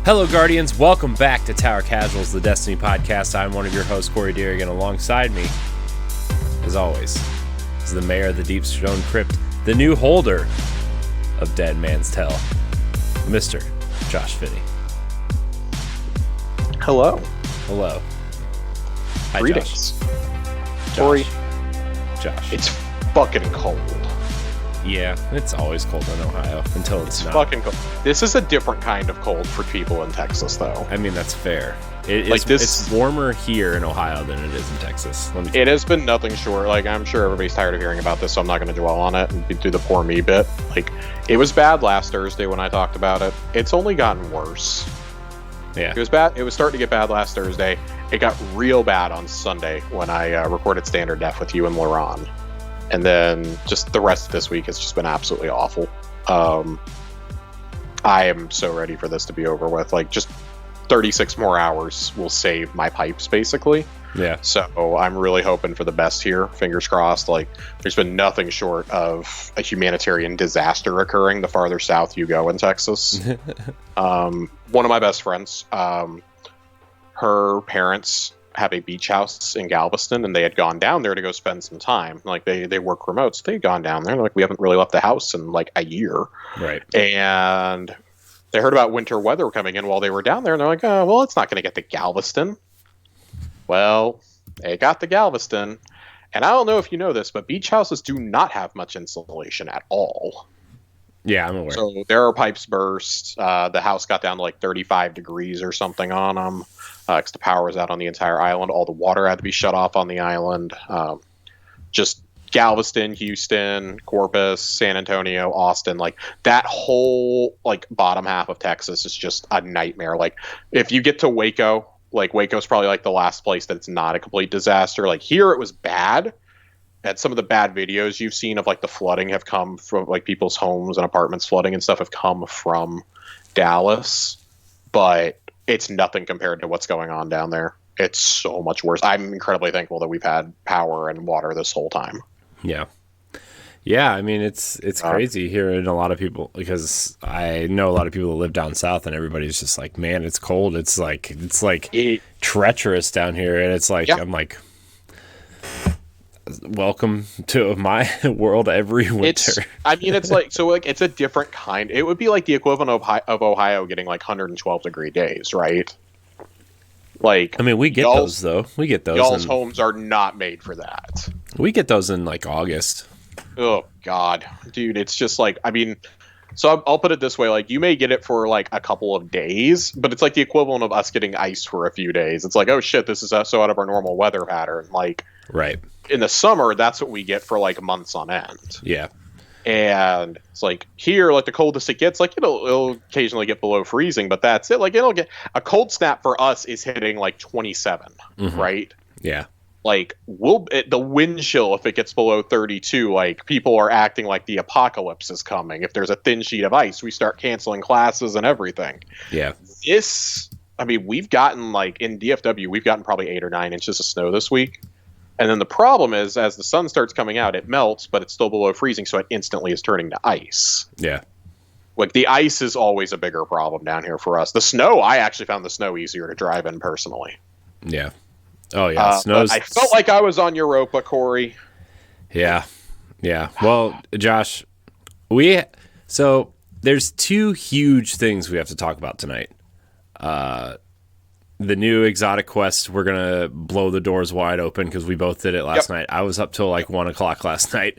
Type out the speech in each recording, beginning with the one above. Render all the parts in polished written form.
Hello, Guardians. Welcome back to Tower Casuals, the Destiny podcast. I'm one of your hosts, Corey Deering, and alongside me, as always, is the mayor of the Deep Stone Crypt, the new holder of Dead Man's Tell, Mr. Josh Finney. Hello. Hello. Hi, Greetings. Josh. Corey. Josh. It's fucking cold. Yeah, it's always cold in Ohio until it's not. Fucking cold. This is a different kind of cold for people in Texas, though. I mean, that's fair. It's warmer here in Ohio than it is in Texas. It has been nothing short. Like, I'm sure everybody's tired of hearing about this, so I'm not going to dwell on it and do the poor me bit. Like, it was bad last Thursday when I talked about it. It's only gotten worse. Yeah. It was bad. It was starting to get bad last Thursday. It got real bad on Sunday when I recorded Standard Def with you and Laron. And then just the rest of this week has just been absolutely awful. I am so ready for this to be over with. Like, just 36 more hours will save my pipes, basically. Yeah. So I'm really hoping for the best here. Fingers crossed. Like, there's been nothing short of a humanitarian disaster occurring the farther south you go in Texas. One of my best friends, her parents have a beach house in Galveston, and they had gone down there to go spend some time. Like, they work remote, so they'd gone down there. Like, we haven't really left the house in like a year. Right. And they heard about winter weather coming in while they were down there, and they're like, oh, well, it's not going to get to Galveston. Well, it got to Galveston. And I don't know if you know this, but beach houses do not have much insulation at all. Yeah, I'm aware. So their pipes burst. The house got down to like 35 degrees or something on them. Because the power was out on the entire island. All the water had to be shut off on the island. Just Galveston, Houston, Corpus, San Antonio, Austin, like that whole like bottom half of Texas is just a nightmare. Like, if you get to Waco, like Waco's probably like the last place that's not a complete disaster. Like, here it was bad. And some of the bad videos you've seen of like the flooding have come from like people's homes and apartments flooding and stuff have come from Dallas. But it's nothing compared to what's going on down there. It's so much worse. I'm incredibly thankful that we've had power and water this whole time. Yeah. Yeah, I mean, it's crazy hearing a lot of people, because I know a lot of people that live down south, and everybody's just like, man, it's cold. It's like treacherous down here. And it's like, yeah. I'm like, welcome to my world every winter. It's like, so like, it's a different kind. It would be like the equivalent of Ohio getting like 112 degree days, right? Like, I mean, we get those though. We get those. Y'all's homes are not made for that. We get those in like August. Oh God, dude. It's just like, I mean, so I'll put it this way. Like, you may get it for like a couple of days, but it's like the equivalent of us getting ice for a few days. It's like, oh shit, this is so out of our normal weather pattern. Like, right. In the summer, that's what we get for like months on end. Yeah. And it's like here, like the coldest it gets, like it'll occasionally get below freezing, but that's it. Like, it'll get a cold snap for us is hitting like 27, right? Yeah. Like, the wind chill, if it gets below 32, like people are acting like the apocalypse is coming. If there's a thin sheet of ice, we start canceling classes and everything. Yeah. I mean, we've gotten like in DFW, we've gotten probably 8 or 9 inches of snow this week. And then the problem is, as the sun starts coming out, it melts, but it's still below freezing, so it instantly is turning to ice. Yeah. Like, the ice is always a bigger problem down here for us. The snow, I actually found the snow easier to drive in personally. Yeah. Oh, yeah. I felt like I was on Europa, Corey. Yeah. Yeah. Well, Josh, so there's 2 huge things we have to talk about tonight. The new Exotic Quest, we're going to blow the doors wide open because we both did it last night. I was up till like 1 o'clock last night.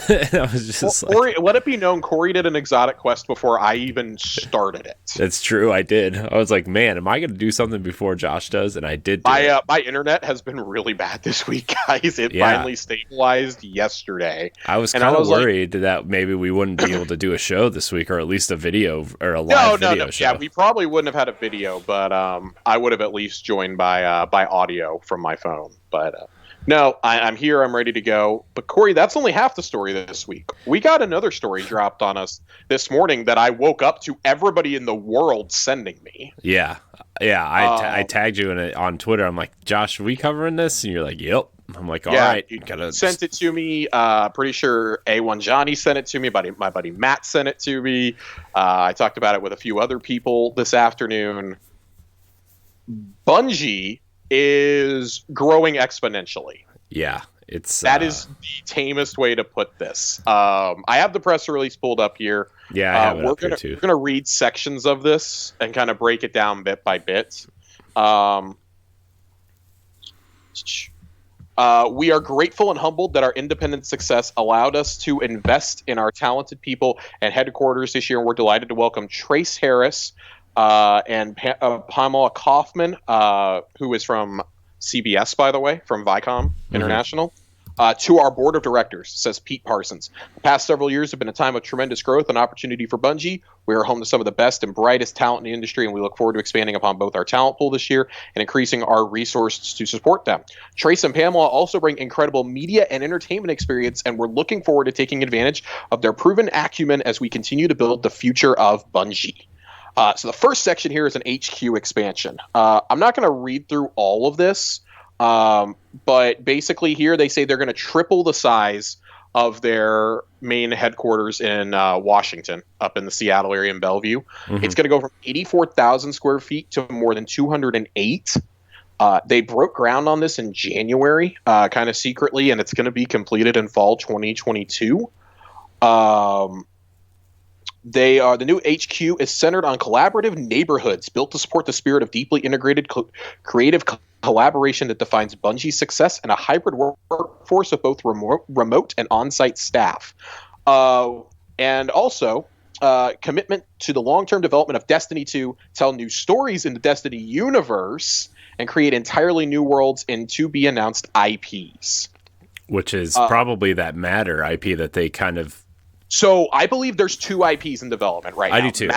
And I was just Corey, let it be known, Corey did an Exotic Quest before I even started it. That's true, I did. I was like, man, am I going to do something before Josh does? And I did. My internet has been really bad this week, guys. It finally stabilized yesterday. I was kind of worried that maybe we wouldn't be able to do a show this week, or at least a video or a live video show. Yeah, we probably wouldn't have had a video, but I would have at least joined by audio from my phone. But No, I'm here. I'm ready to go. But Corey, that's only half the story this week. We got another story dropped on us this morning that I woke up to everybody in the world sending me. Yeah. I tagged you in it on Twitter. I'm like, Josh, are we covering this? And you're like, yep. I'm like, all right. You sent it to me. Pretty sure A1 Johnny sent it to me. My buddy Matt sent it to me. I talked about it with a few other people this afternoon. Bungie is growing exponentially. Yeah, that is the tamest way to put this. I have the press release pulled up here. Yeah, I have it up here too. We're gonna read sections of this and kind of break it down bit by bit. We are grateful and humbled that our independent success allowed us to invest in our talented people and headquarters this year, and we're delighted to welcome Trace Harris and Pamela Kaufman, who is from CBS, by the way, from Viacom International, to our board of directors, says Pete Parsons. The past several years have been a time of tremendous growth and opportunity for Bungie. We are home to some of the best and brightest talent in the industry, and we look forward to expanding upon both our talent pool this year and increasing our resources to support them. Trace and Pamela also bring incredible media and entertainment experience, and we're looking forward to taking advantage of their proven acumen as we continue to build the future of Bungie. So the first section here is an HQ expansion. I'm not going to read through all of this, but basically here they say they're going to triple the size of their main headquarters in Washington, up in the Seattle area in Bellevue. It's going to go from 84,000 square feet to more than 208. They broke ground on this in January, kind of secretly, and it's going to be completed in fall 2022. The new HQ is centered on collaborative neighborhoods built to support the spirit of deeply integrated creative collaboration that defines Bungie's success and a hybrid workforce of both remote and on-site staff. And also commitment to the long-term development of Destiny 2, tell new stories in the Destiny universe, and create entirely new worlds in to-be-announced IPs. Which is probably that Matter IP that they kind of... So I believe there's 2 IPs in development right now. I do too.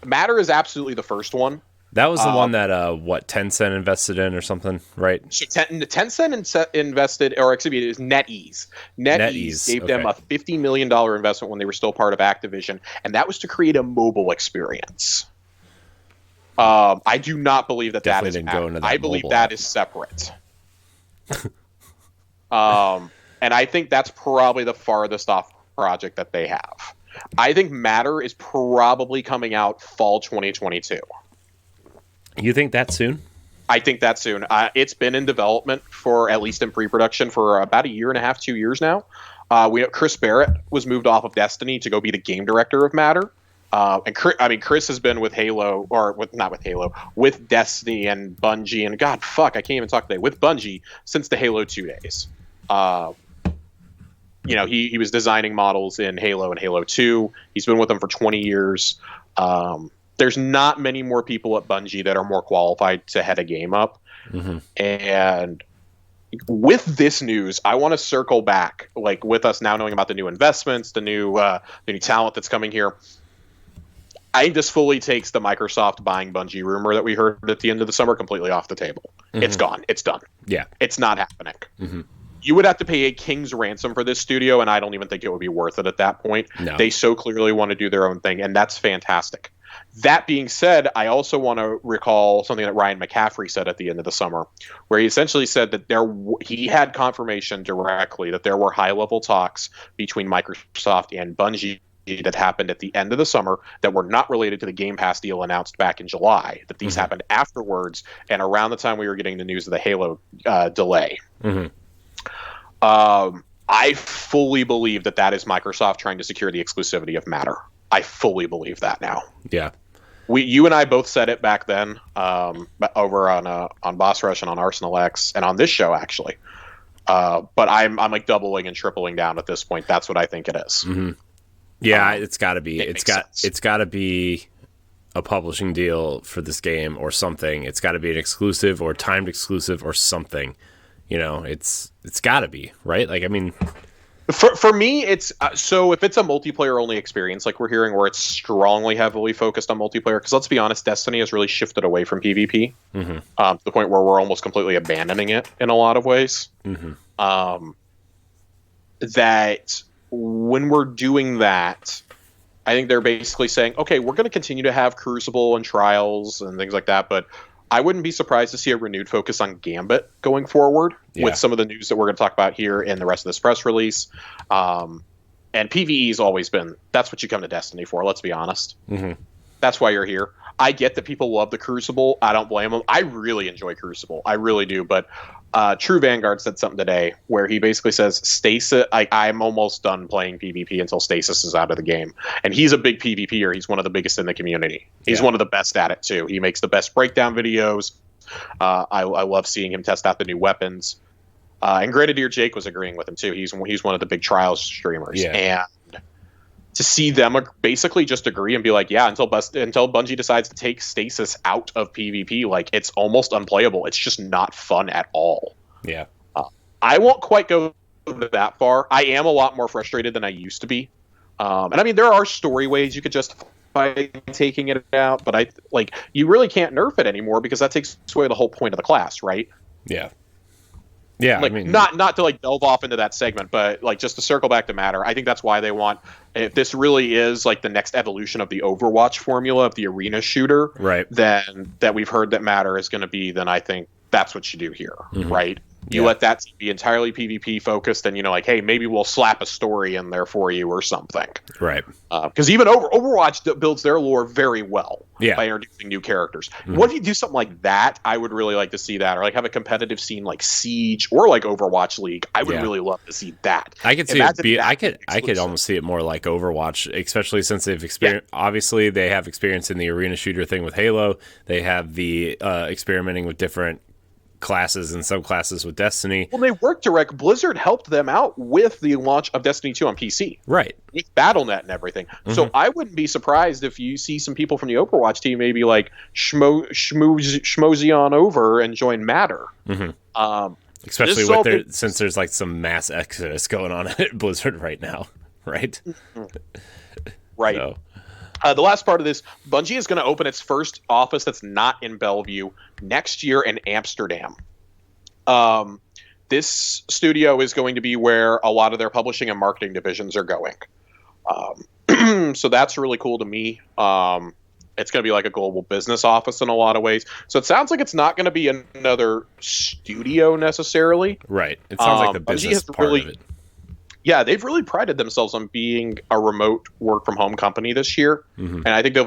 Matter is absolutely the first one. That was the one that Tencent invested in or something, right? So Tencent invested, or excuse me, it is NetEase. NetEase gave them a $50 million investment when they were still part of Activision, and that was to create a mobile experience. I do not believe that Definitely that is. Didn't go into that I believe that is separate. And I think that's probably the farthest off project that they have. I think Matter is probably coming out fall 2022. You think that soon? I think that soon. It's been in development for, at least in pre-production, for about a year and a half, 2 years now. Chris Barrett was moved off of Destiny to go be the game director of Matter. Chris has been with Halo, with Destiny and Bungie, and I can't even talk today, with Bungie since the Halo 2 days. He was designing models in Halo and Halo 2. He's been with them for 20 years. There's not many more people at Bungie that are more qualified to head a game up. And with this news, I want to circle back, like with us now knowing about the new investments, the new talent that's coming here. I think this fully takes the Microsoft buying Bungie rumor that we heard at the end of the summer completely off the table. It's gone. It's done. Yeah. It's not happening. You would have to pay a king's ransom for this studio, and I don't even think it would be worth it at that point. No. They so clearly want to do their own thing, and that's fantastic. That being said, I also want to recall something that Ryan McCaffrey said at the end of the summer, where he essentially said that he had confirmation directly that there were high-level talks between Microsoft and Bungie that happened at the end of the summer that were not related to the Game Pass deal announced back in July, that these happened afterwards and around the time we were getting the news of the Halo delay. I fully believe that is Microsoft trying to secure the exclusivity of Matter. I fully believe that now. Yeah. You and I both said it back then, over on Boss Rush and on Arsenal X and on this show actually. But I'm like doubling and tripling down at this point. That's what I think it is. Yeah, it's got to be. It's got to be a publishing deal for this game or something. It's got to be an exclusive or timed exclusive or something. It's got to be, right? Like, I mean, For me, it's so if it's a multiplayer only experience, like we're hearing, where it's strongly heavily focused on multiplayer, because let's be honest, Destiny has really shifted away from PvP to the point where we're almost completely abandoning it in a lot of ways. That when we're doing that, I think they're basically saying, okay, we're going to continue to have Crucible and Trials and things like that, but I wouldn't be surprised to see a renewed focus on Gambit going forward with some of the news that we're going to talk about here in the rest of this press release. And PvE has always been, that's what you come to Destiny for, let's be honest. That's why you're here. I get that people love the Crucible. I don't blame them. I really enjoy Crucible. I really do. But True Vanguard said something today where he basically says, Stasis, I'm almost done playing PvP until Stasis is out of the game. And he's a big PvPer. He's one of the biggest in the community. He's one of the best at it, too. He makes the best breakdown videos. I love seeing him test out the new weapons. And Grenadier Jake was agreeing with him, too. He's one of the big Trials streamers. And to see them basically just agree and be like, yeah, until Bungie decides to take Stasis out of PvP, like, it's almost unplayable. It's just not fun at all. Yeah. I won't quite go that far. I am a lot more frustrated than I used to be. And I mean, there are story ways you could justify taking it out, but you really can't nerf it anymore because that takes away the whole point of the class, right? Yeah. Yeah, like, I mean, not to like delve off into that segment, but like just to circle back to Matter, I think that's why they want, if this really is like the next evolution of the Overwatch formula of the arena shooter, right? Then that we've heard that Matter is going to be, then I think that's what you do here, right? You let that be entirely PvP focused, and like, hey, maybe we'll slap a story in there for you or something, right? Because even Overwatch builds their lore very well by introducing new characters. What if you do something like that? I would really like to see that, or like have a competitive scene like Siege or like Overwatch League. I would really love to see that. I could see it be. I could almost see it more like Overwatch, especially since they've experienced. Obviously, they have experience in the arena shooter thing with Halo. They have the experimenting with different classes and subclasses with Destiny. Well, they worked direct. Blizzard helped them out with the launch of Destiny 2 on PC. Right. With BattleNet and everything. So I wouldn't be surprised if you see some people from the Overwatch team maybe like schmoozy on over and join Matter. Especially since there's like some mass exodus going on at Blizzard right now. Right? Right. So. The last part of this, Bungie is going to open its first office that's not in Bellevue next year in Amsterdam. This studio is going to be where a lot of their publishing and marketing divisions are going. So that's really cool to me. It's going to be like a global business office in a lot of ways. So it sounds like it's not going to be another studio necessarily. Right. It sounds like the business part of it. Yeah, they've really prided themselves on being a remote work from home company this year. And I think they're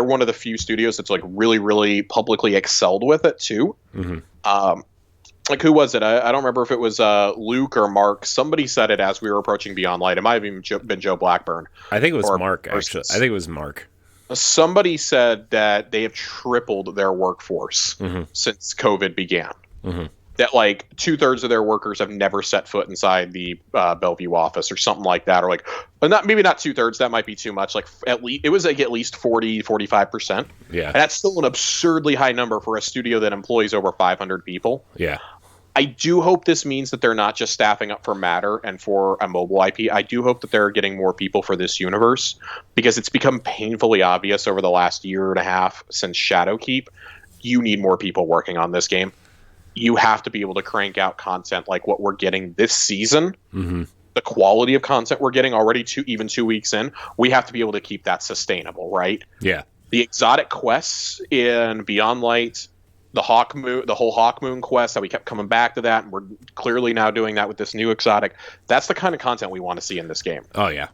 one of the few studios that's like really, really publicly excelled with it too. Like, who was it? I don't remember if it was Luke or Mark. Somebody said it as we were approaching Beyond Light. It might have even been Joe Blackburn. I think it was Mark, actually. I think it was Mark. Somebody said that they have tripled their workforce since COVID began. That like 2/3 of their workers have never set foot inside the Bellevue office or something like that, or like, maybe not 2/3. That might be too much. Like at least 40, 45%. Yeah, and that's still an absurdly high number for a studio that employs over 500 people. Yeah, I do hope this means that they're not just staffing up for Matter and for a mobile IP. I do hope that they're getting more people for this universe, because it's become painfully obvious over the last year and a half since Shadowkeep. You need more people working on this game. You have to be able to crank out content like what we're getting this season. The quality of content we're getting already even 2 weeks in, we have to be able to keep that sustainable, right? Yeah. The exotic quests in Beyond Light, the whole Hawkmoon quest, that we kept coming back to that, and we're clearly now doing that with this new exotic. That's the kind of content we want to see in this game. Oh, yeah.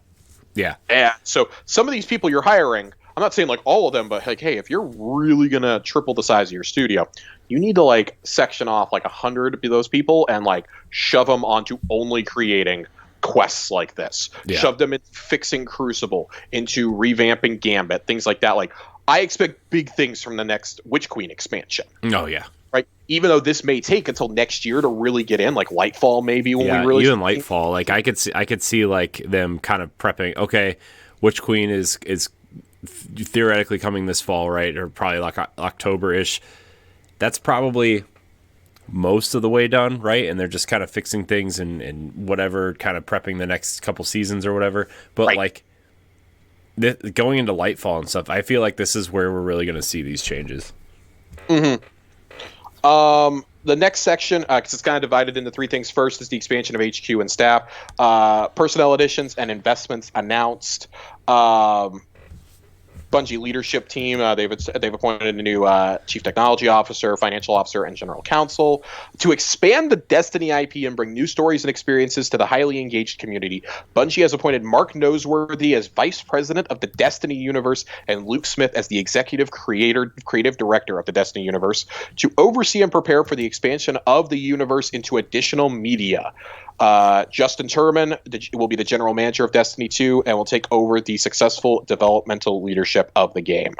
Yeah. And so some of these people you're hiring, I'm not saying like all of them, but like, hey, if you're really going to triple the size of your studio, you need to like section off like 100 of those people and like shove them onto only creating quests like this. Yeah. Shove them in fixing Crucible, into revamping Gambit, things like that. Like, I expect big things from the next Witch Queen expansion. Oh, yeah. Right? Even though this may take until next year to really get in, like Lightfall maybe when we really... even Lightfall. Like, I could see like them kind of prepping, okay, Witch Queen is theoretically coming this fall, right? Or probably like October-ish. That's probably most of the way done, right? And they're just kind of fixing things and whatever, kind of prepping the next couple seasons or whatever. But Right. like going into Lightfall and stuff, I feel like this is where we're really going to see these changes. The next section, because it's kind of divided into three things. First is the expansion of HQ and staff, personnel additions and investments announced. Bungie leadership team, they've appointed a new chief technology officer, financial officer, and general counsel to expand the Destiny IP and bring new stories and experiences to the highly engaged community. Bungie has appointed Mark Noseworthy as vice president of the Destiny universe and Luke Smith as the executive creative director of the Destiny universe to oversee and prepare for the expansion of the universe into additional media. Justin Turman will be the general manager of Destiny 2 and will take over the successful developmental leadership of the game.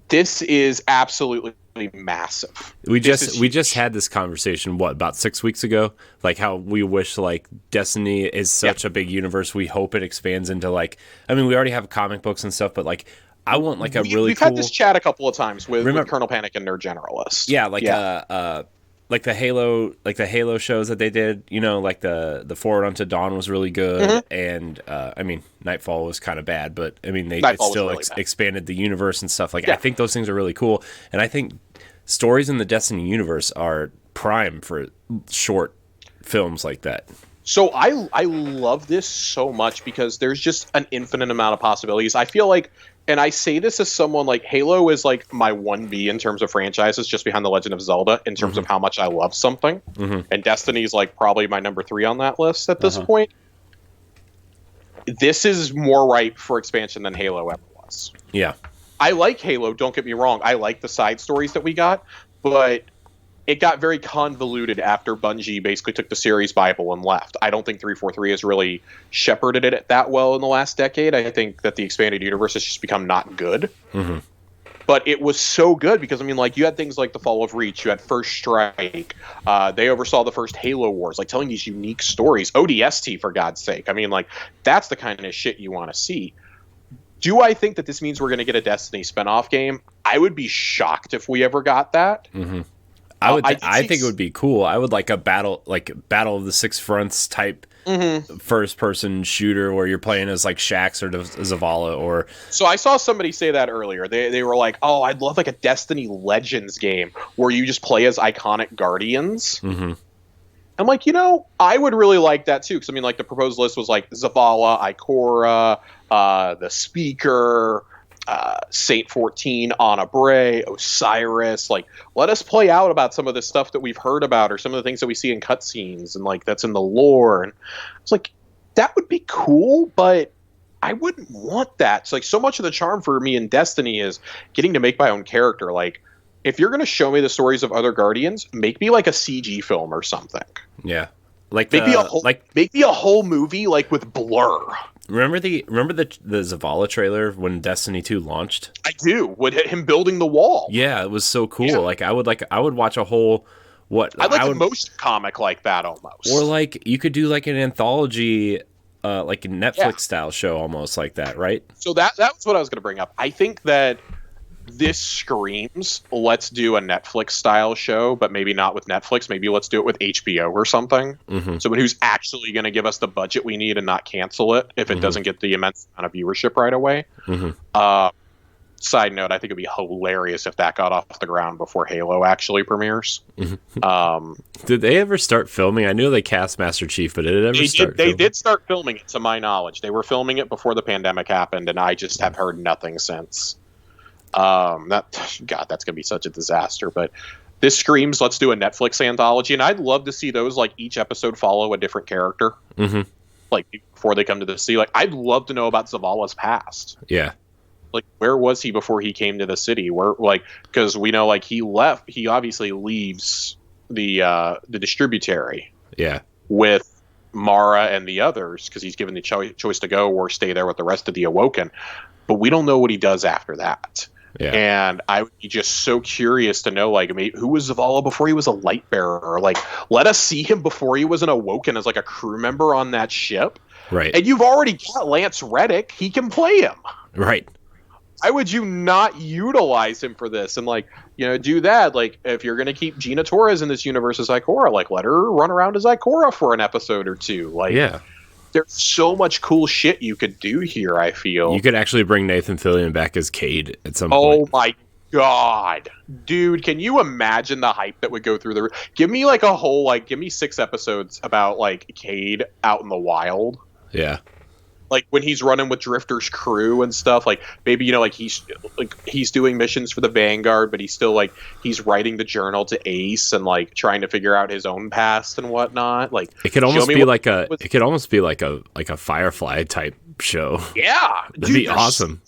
This is absolutely massive. We just had this conversation about 6 weeks ago, like how we wish like Destiny is such a big universe. We hope it expands into like, I mean, we already have comic books and stuff, but like I want like we've had this chat a couple of times with Colonel Panic and Nerd Generalist. Yeah, like the Halo shows that they did, you know, like the Forward Unto Dawn was really good, and I mean Nightfall was kind of bad, but I mean they still really expanded the universe and stuff. Like I think those things are really cool, and I think stories in the Destiny universe are prime for short films like that. So I love this so much because there's just an infinite amount of possibilities. I feel like, and I say this as someone like Halo is like my 1B in terms of franchises, just behind The Legend of Zelda in terms of how much I love something. And Destiny is like probably my number 3 on that list at this point. This is more ripe for expansion than Halo ever was. Yeah. I like Halo, don't get me wrong. I like the side stories that we got, but it got very convoluted after Bungie basically took the series Bible and left. I don't think 343 has really shepherded it that well in the last decade. I think that the expanded universe has just become not good. But it was so good because, I mean, like, you had things like The Fall of Reach, you had First Strike, they oversaw the first Halo Wars, like, telling these unique stories. ODST, for God's sake. I mean, like, that's the kind of shit you want to see. Do I think that this means we're going to get a Destiny spinoff game? I would be shocked if we ever got that. I think it would be cool. I would like a Battle of the Six Fronts type first person shooter where you're playing as like Shaxx or Zavala or. So I saw somebody say that earlier. They were like, "Oh, I'd love like a Destiny Legends game where you just play as iconic Guardians." I'm like, you know, I would really like that too, because I mean, like the proposed list was like Zavala, Ikora, the Speaker, Saint 14, Ana Bray, Osiris. Like, let us play out about some of the stuff that we've heard about or some of the things that we see in cutscenes and like that's in the lore. And it's like, that would be cool, but I wouldn't want that. It's like so much of the charm for me in Destiny is getting to make my own character. Like, if you're going to show me the stories of other Guardians, make me like a CG film or something. Yeah. Like make me a whole movie like with Blur. Remember the Zavala trailer when Destiny 2 launched? I do. With him building the wall. Yeah, it was so cool. Yeah. I would watch a whole a motion comic like that almost. Or like you could do like an anthology like a Netflix style show almost like that, right? So that was what I was going to bring up. I think that this screams, let's do a Netflix style show, but maybe not with Netflix. Maybe let's do it with HBO or something. Someone who's actually going to give us the budget we need and not cancel it if it doesn't get the immense amount of viewership right away. Side note, I think it'd be hilarious if that got off the ground before Halo actually premieres. Did they ever start filming? I knew they cast Master Chief, but did it ever start? They did start filming it, to my knowledge. They were filming it before the pandemic happened, and I just have heard nothing since. That's gonna be such a disaster, but this screams let's do a Netflix anthology, and I'd love to see those, like each episode follow a different character, like before they come to the city. Like, I'd love to know about Zavala's past. Like, where was he before he came to the city? Where, like, because we know like he obviously leaves the distributary with Mara and the others because he's given the choice to go or stay there with the rest of the Awoken, but we don't know what he does after that. And I would be just so curious to know, like, maybe, who was Zavala before he was a light bearer? Like, let us see him before he was an Awoken as like a crew member on that ship. Right. And you've already got Lance Reddick. He can play him. Right. Why would you not utilize him for this and like, you know, do that? Like, if you're gonna keep Gina Torres in this universe as Ikora, like let her run around as Ikora for an episode or two. Like, Yeah. There's so much cool shit you could do here, I feel. You could actually bring Nathan Fillion back as Cade at some Oh point. my god. Dude, can you imagine the hype that would go through the... Give me like a whole, like, give me 6 episodes about, like, Cade out in the wild. Yeah. Like, when he's running with Drifter's crew and stuff, like, maybe, you know, like, he's doing missions for the Vanguard, but he's still, like, he's writing the journal to Ace and, like, trying to figure out his own past and whatnot. Like, it could almost be like a... It could almost be like a Firefly type show. Yeah. That'd be awesome.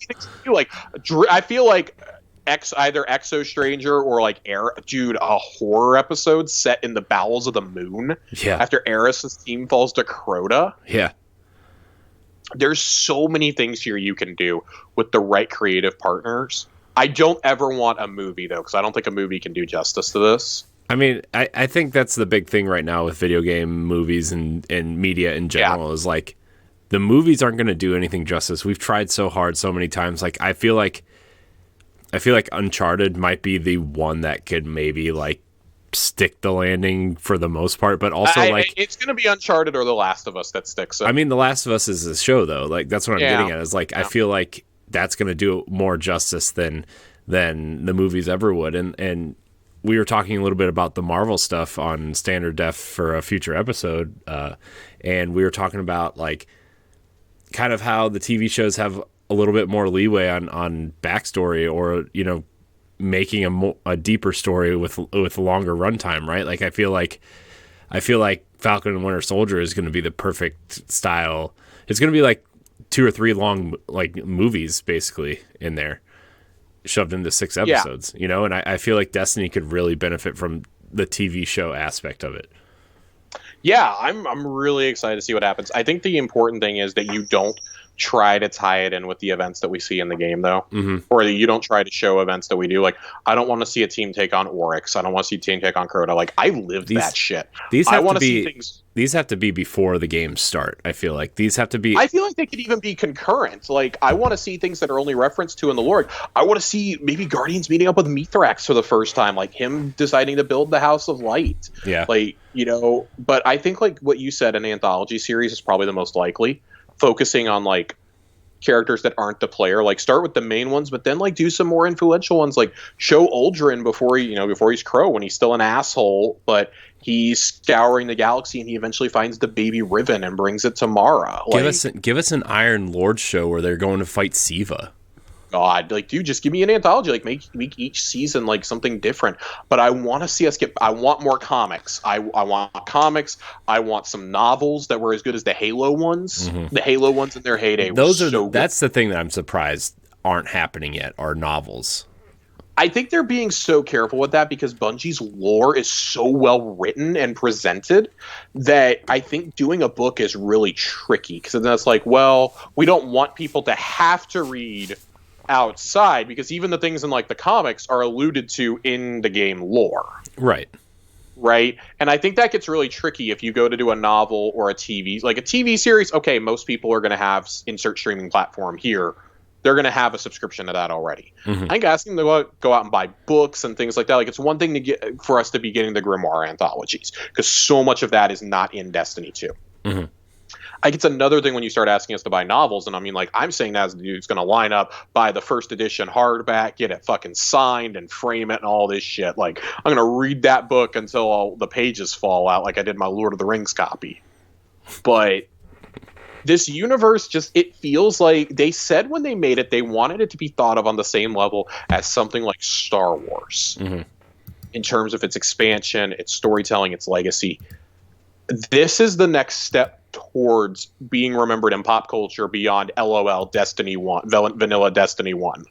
Like, I feel like... either Exo Stranger or like dude, a horror episode set in the bowels of the moon. Yeah. After Eris's team falls to Crota. Yeah. There's so many things here you can do with the right creative partners. I don't ever want a movie though, because I don't think a movie can do justice to this. I mean, I think that's the big thing right now with video game movies and media in general is like the movies aren't going to do anything justice. We've tried so hard so many times. Like I feel like Uncharted might be the one that could maybe like stick the landing for the most part, but also it's going to be Uncharted or The Last of Us that sticks it. I mean, The Last of Us is a show though. Like that's what I'm getting at is like I feel like that's going to do more justice than the movies ever would. And we were talking a little bit about the Marvel stuff on standard def for a future episode, and we were talking about like kind of how the TV shows have a little bit more leeway on backstory or, you know, making a deeper story with a longer runtime, right? Like I feel like Falcon and Winter Soldier is going to be the perfect style. It's going to be like 2 or 3 long like movies basically in there shoved into 6 episodes, you know? And I feel like Destiny could really benefit from the TV show aspect of it. Yeah, I'm really excited to see what happens. I think the important thing is that you don't try to tie it in with the events that we see in the game, though, or that you don't try to show events that we do. Like, I don't want to see a team take on Oryx. I don't want to see a team take on Crota. Like, I lived that shit. These have to be before the games start. I feel like these have to be. I feel like they could even be concurrent. Like, I want to see things that are only referenced to in the lore. I want to see maybe Guardians meeting up with Mithrax for the first time, like him deciding to build the House of Light. Yeah, like, you know. But I think like what you said, an anthology series is probably the most likely, focusing on like characters that aren't the player. Like, start with the main ones, but then like do some more influential ones. Like, show Uldren before he's Crow, when he's still an asshole, but he's scouring the galaxy and he eventually finds the baby Riven and brings it to Mara. Like, give us an Iron Lord show where they're going to fight Siva. God, like, dude, just give me an anthology. Like, make each season like something different. But I want to see us I want more comics. I want comics. I want some novels that were as good as the Halo ones. The Halo ones in their heyday. That's the thing that I'm surprised aren't happening yet. Are novels. I think they're being so careful with that because Bungie's lore is so well written and presented that I think doing a book is really tricky. Because then it's like, well, we don't want people to have to read outside, because even the things in like the comics are alluded to in the game lore. Right. And I think that gets really tricky if you go to do a novel or a TV series. Okay, most people are going to have insert streaming platform here. They're going to have a subscription to that already. I think asking them to go out and buy books and things like that, like, it's one thing for us to be getting the Grimoire anthologies, because so much of that is not in Destiny 2. I think it's another thing when you start asking us to buy novels, and I mean, like, I'm saying that as the dude's going to line up, buy the first edition hardback, get it fucking signed and frame it and all this shit. Like, I'm going to read that book until all the pages fall out, like I did my Lord of the Rings copy. But this universe it feels like they said when they made it, they wanted it to be thought of on the same level as something like Star Wars in terms of its expansion, its storytelling, its legacy. This is the next step towards being remembered in pop culture beyond LOL Destiny 1, vanilla Destiny 1.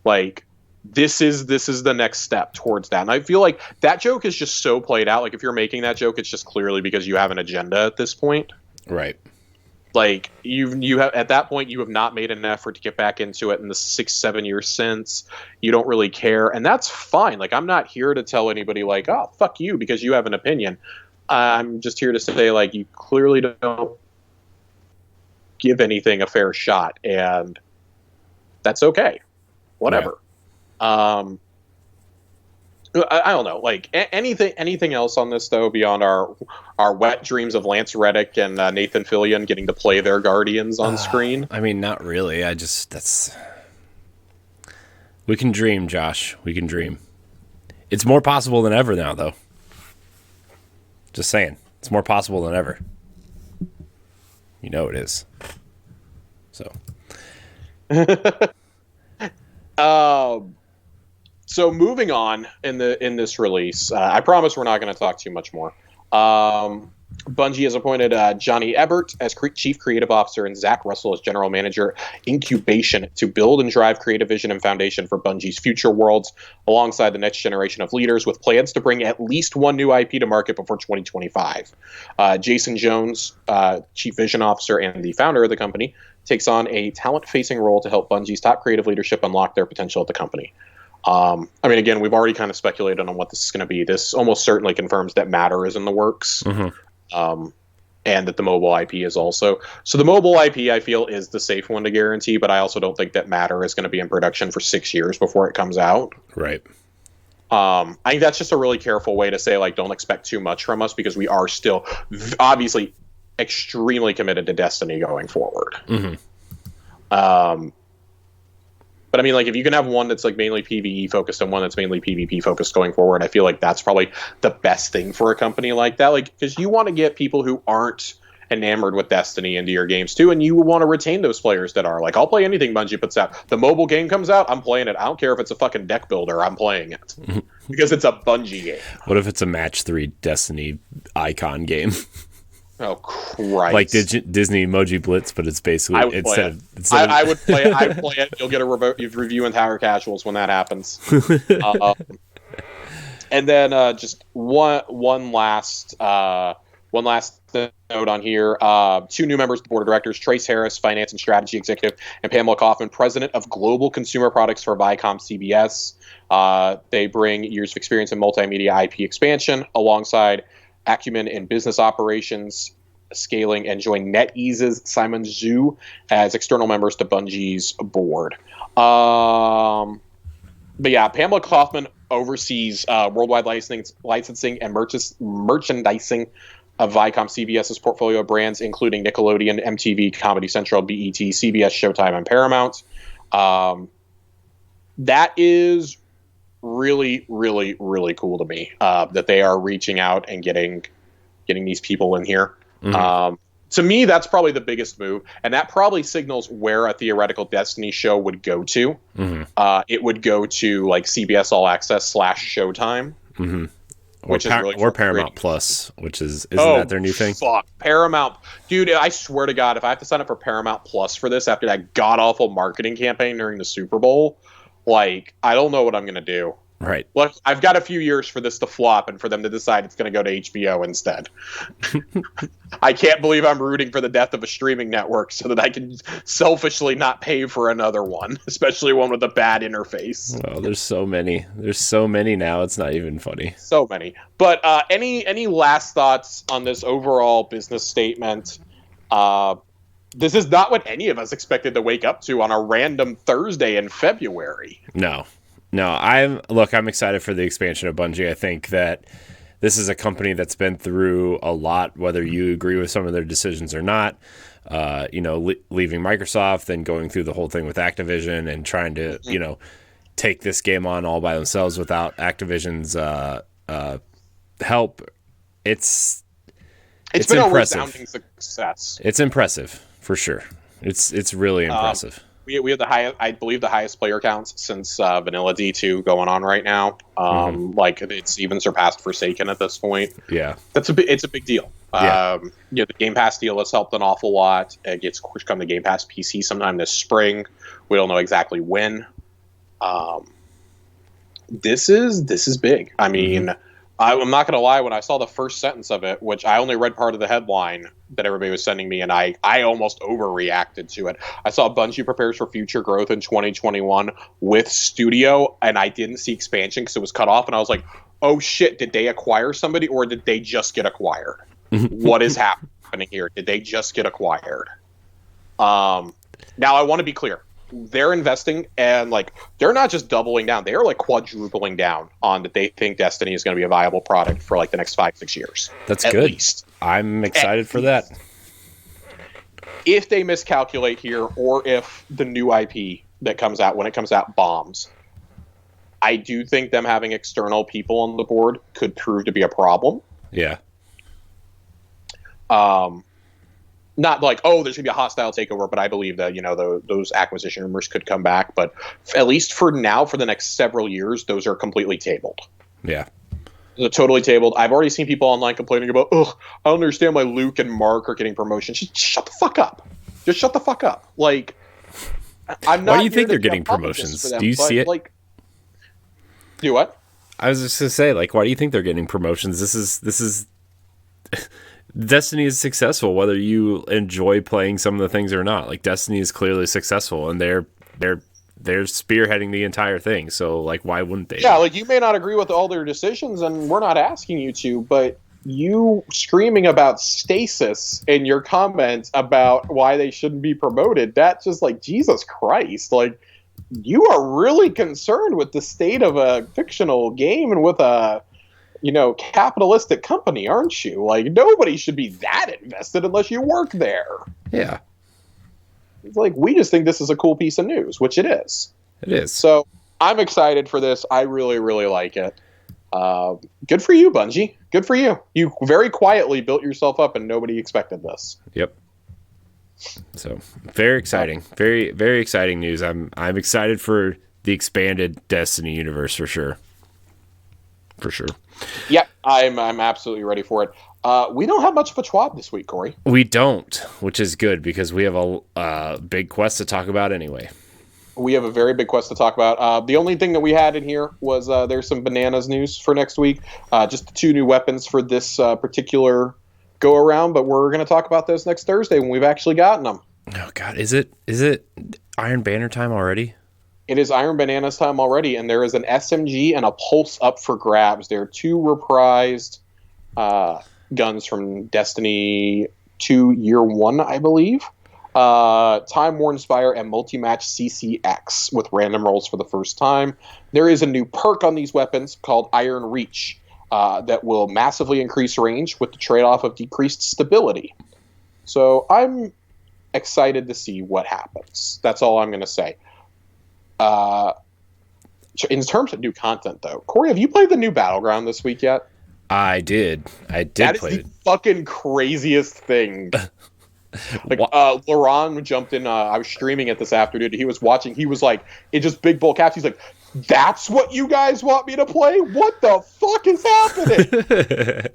Like, this is the next step towards that. And I feel like that joke is just so played out. Like, if you're making that joke, it's just clearly because you have an agenda at this point. Right. Like, you have, at that point, you have not made an effort to get back into it in the 6-7 years since. You don't really care, and that's fine. Like, I'm not here to tell anybody like, oh, fuck you because you have an opinion. I'm just here to say, like, you clearly don't give anything a fair shot, and that's okay. whatever. Yeah. I don't know. Like anything else on this though beyond our wet dreams of Lance Reddick and Nathan Fillion getting to play their Guardians on screen? I mean, not really. We can dream, Josh. We can dream. It's more possible than ever now, though. Just saying, it's more possible than ever. You know it is. So. So moving on in this release, I promise we're not going to talk too much more. Bungie has appointed Johnny Ebert as Chief Creative Officer and Zach Russell as General Manager, Incubation, to build and drive creative vision and foundation for Bungie's future worlds, alongside the next generation of leaders, with plans to bring at least one new IP to market before 2025. Jason Jones, Chief Vision Officer and the founder of the company, takes on a talent-facing role to help Bungie's top creative leadership unlock their potential at the company. I mean, again, we've already kind of speculated on what this is going to be. This almost certainly confirms that Matter is in the works, and that the mobile IP is also. So the mobile IP, I feel, is the safe one to guarantee, but I also don't think that Matter is going to be in production for 6 years before it comes out. Right. I think that's just a really careful way to say, like, don't expect too much from us, because we are still obviously extremely committed to Destiny going forward. But I mean, like, if you can have one that's like mainly PvE focused and one that's mainly PvP focused going forward, I feel like that's probably the best thing for a company like that. Like, because you want to get people who aren't enamored with Destiny into your games too, and you want to retain those players that are like, I'll play anything Bungie puts out. The mobile game comes out, I'm playing it. I don't care if it's a fucking deck builder, I'm playing it because it's a Bungie game. What if it's a match 3 Destiny icon game? Oh Christ! Like Disney Emoji Blitz, but it's basically I would play it. You'll get a review in Tower Casuals when that happens. And then just one last note on here. 2 new members of the board of directors: Trace Harris, Finance and Strategy Executive, and Pamela Kaufman, President of Global Consumer Products for Viacom CBS. They bring years of experience in multimedia IP expansion, alongside acumen in business operations, scaling, and join NetEase's Simon Zhu as external members to Bungie's board. But yeah, Pamela Kaufman oversees worldwide licensing and merchandising of Viacom CBS's portfolio of brands, including Nickelodeon, MTV, Comedy Central, BET, CBS, Showtime, and Paramount. That is really, really, really cool to me, that they are reaching out and getting these people in here. To me, that's probably the biggest move, and that probably signals where a theoretical Destiny show would go to. It would go to like CBS All Access / Showtime, which is really or Paramount Plus, which isn't that their new thing? Fuck, Paramount, dude! I swear to God, if I have to sign up for Paramount Plus for this after that god awful marketing campaign during the Super Bowl, like, I don't know what I'm gonna do. Right. Look, I've got a few years for this to flop and for them to decide it's going to go to HBO instead. I can't believe I'm rooting for the death of a streaming network so that I can selfishly not pay for another one, especially one with a bad interface. Oh, there's so many. There's so many now. It's not even funny. So many. But any last thoughts on this overall business statement? This is not what any of us expected to wake up to on a random Thursday in February. No, I'm excited for the expansion of Bungie. I think that this is a company that's been through a lot, whether you agree with some of their decisions or not. Leaving Microsoft, then going through the whole thing with Activision and trying to, take this game on all by themselves without Activision's help. It's been impressive. A resounding success. It's impressive for sure. It's really impressive. We have the highest player counts since Vanilla D2 going on right now. Like, it's even surpassed Forsaken at this point. Yeah, it's a big deal. Yeah. The Game Pass deal has helped an awful lot. It gets come to Game Pass PC sometime this spring. We don't know exactly when. This is big. I mean, I'm not going to lie. When I saw the first sentence of it, which I only read part of the headline that everybody was sending me, and I almost overreacted to it. I saw Bungie prepares for future growth in 2021 with Studio, and I didn't see expansion because it was cut off, and I was like, oh shit, did they acquire somebody, or did they just get acquired? What is happening here? Did they just get acquired? Now, I want to be clear. they're investing, and like they're not just doubling down, they are like quadrupling down on that they think Destiny is going to be a viable product for like the next 5-6 years. That's at good. Least. I'm excited for that. If they miscalculate here, or if the new IP that comes out when it comes out bombs, I do think them having external people on the board could prove to be a problem. Yeah. Not like, oh, there's going to be a hostile takeover, but I believe that, those acquisition rumors could come back. But at least for now, for the next several years, those are completely tabled. Yeah. They're totally tabled. I've already seen people online complaining about, I don't understand why Luke and Mark are getting promotions. Just shut the fuck up. Just shut the fuck up. Like, I'm not. Why do you think they're getting promotions? Do you see it? Like, do what? I was just gonna say, like, why do you think they're getting promotions? This is Destiny is successful, whether you enjoy playing some of the things or not. Like, Destiny is clearly successful, and they're spearheading the entire thing. So, like, why wouldn't they? Yeah, like, you may not agree with all their decisions, and we're not asking you to, but you screaming about stasis in your comments about why they shouldn't be promoted, that's just like, Jesus Christ. Like, you are really concerned with the state of a fictional game and with a, capitalistic company, aren't you? Like, nobody should be that invested unless you work there. Yeah. It's like, we just think this is a cool piece of news, which it is. It is. So I'm excited for this. I really, really like it. Good for you, Bungie. Good for you. You very quietly built yourself up, and nobody expected this. Yep. So very exciting, very, very exciting news. I'm excited for the expanded Destiny universe for sure. For sure. Yeah, I'm absolutely ready for it. We don't have much of a TWAB this week, Corey. We don't, which is good because we have a big quest to talk about anyway. We have a very big quest to talk about. The only thing that we had in here was there's some bananas news for next week. Just the 2 new weapons for this particular go around, but we're going to talk about those next Thursday when we've actually gotten them. Oh God, is it Iron Banner time already? It is Iron Bananas time already, and there is an SMG and a Pulse up for grabs. There are 2 reprised guns from Destiny 2 Year 1, I believe. Time Worn Spire and Multi-Match CCX with random rolls for the first time. There is a new perk on these weapons called Iron Reach that will massively increase range with the trade-off of decreased stability. So I'm excited to see what happens. That's all I'm going to say. In terms of new content, though, Corey, have you played the new Battleground this week yet? I did. That play is the fucking craziest thing. Like, Laurent jumped in. I was streaming it this afternoon. He was watching. He was like, it just big bull caps. He's like, that's what you guys want me to play? What the fuck is happening?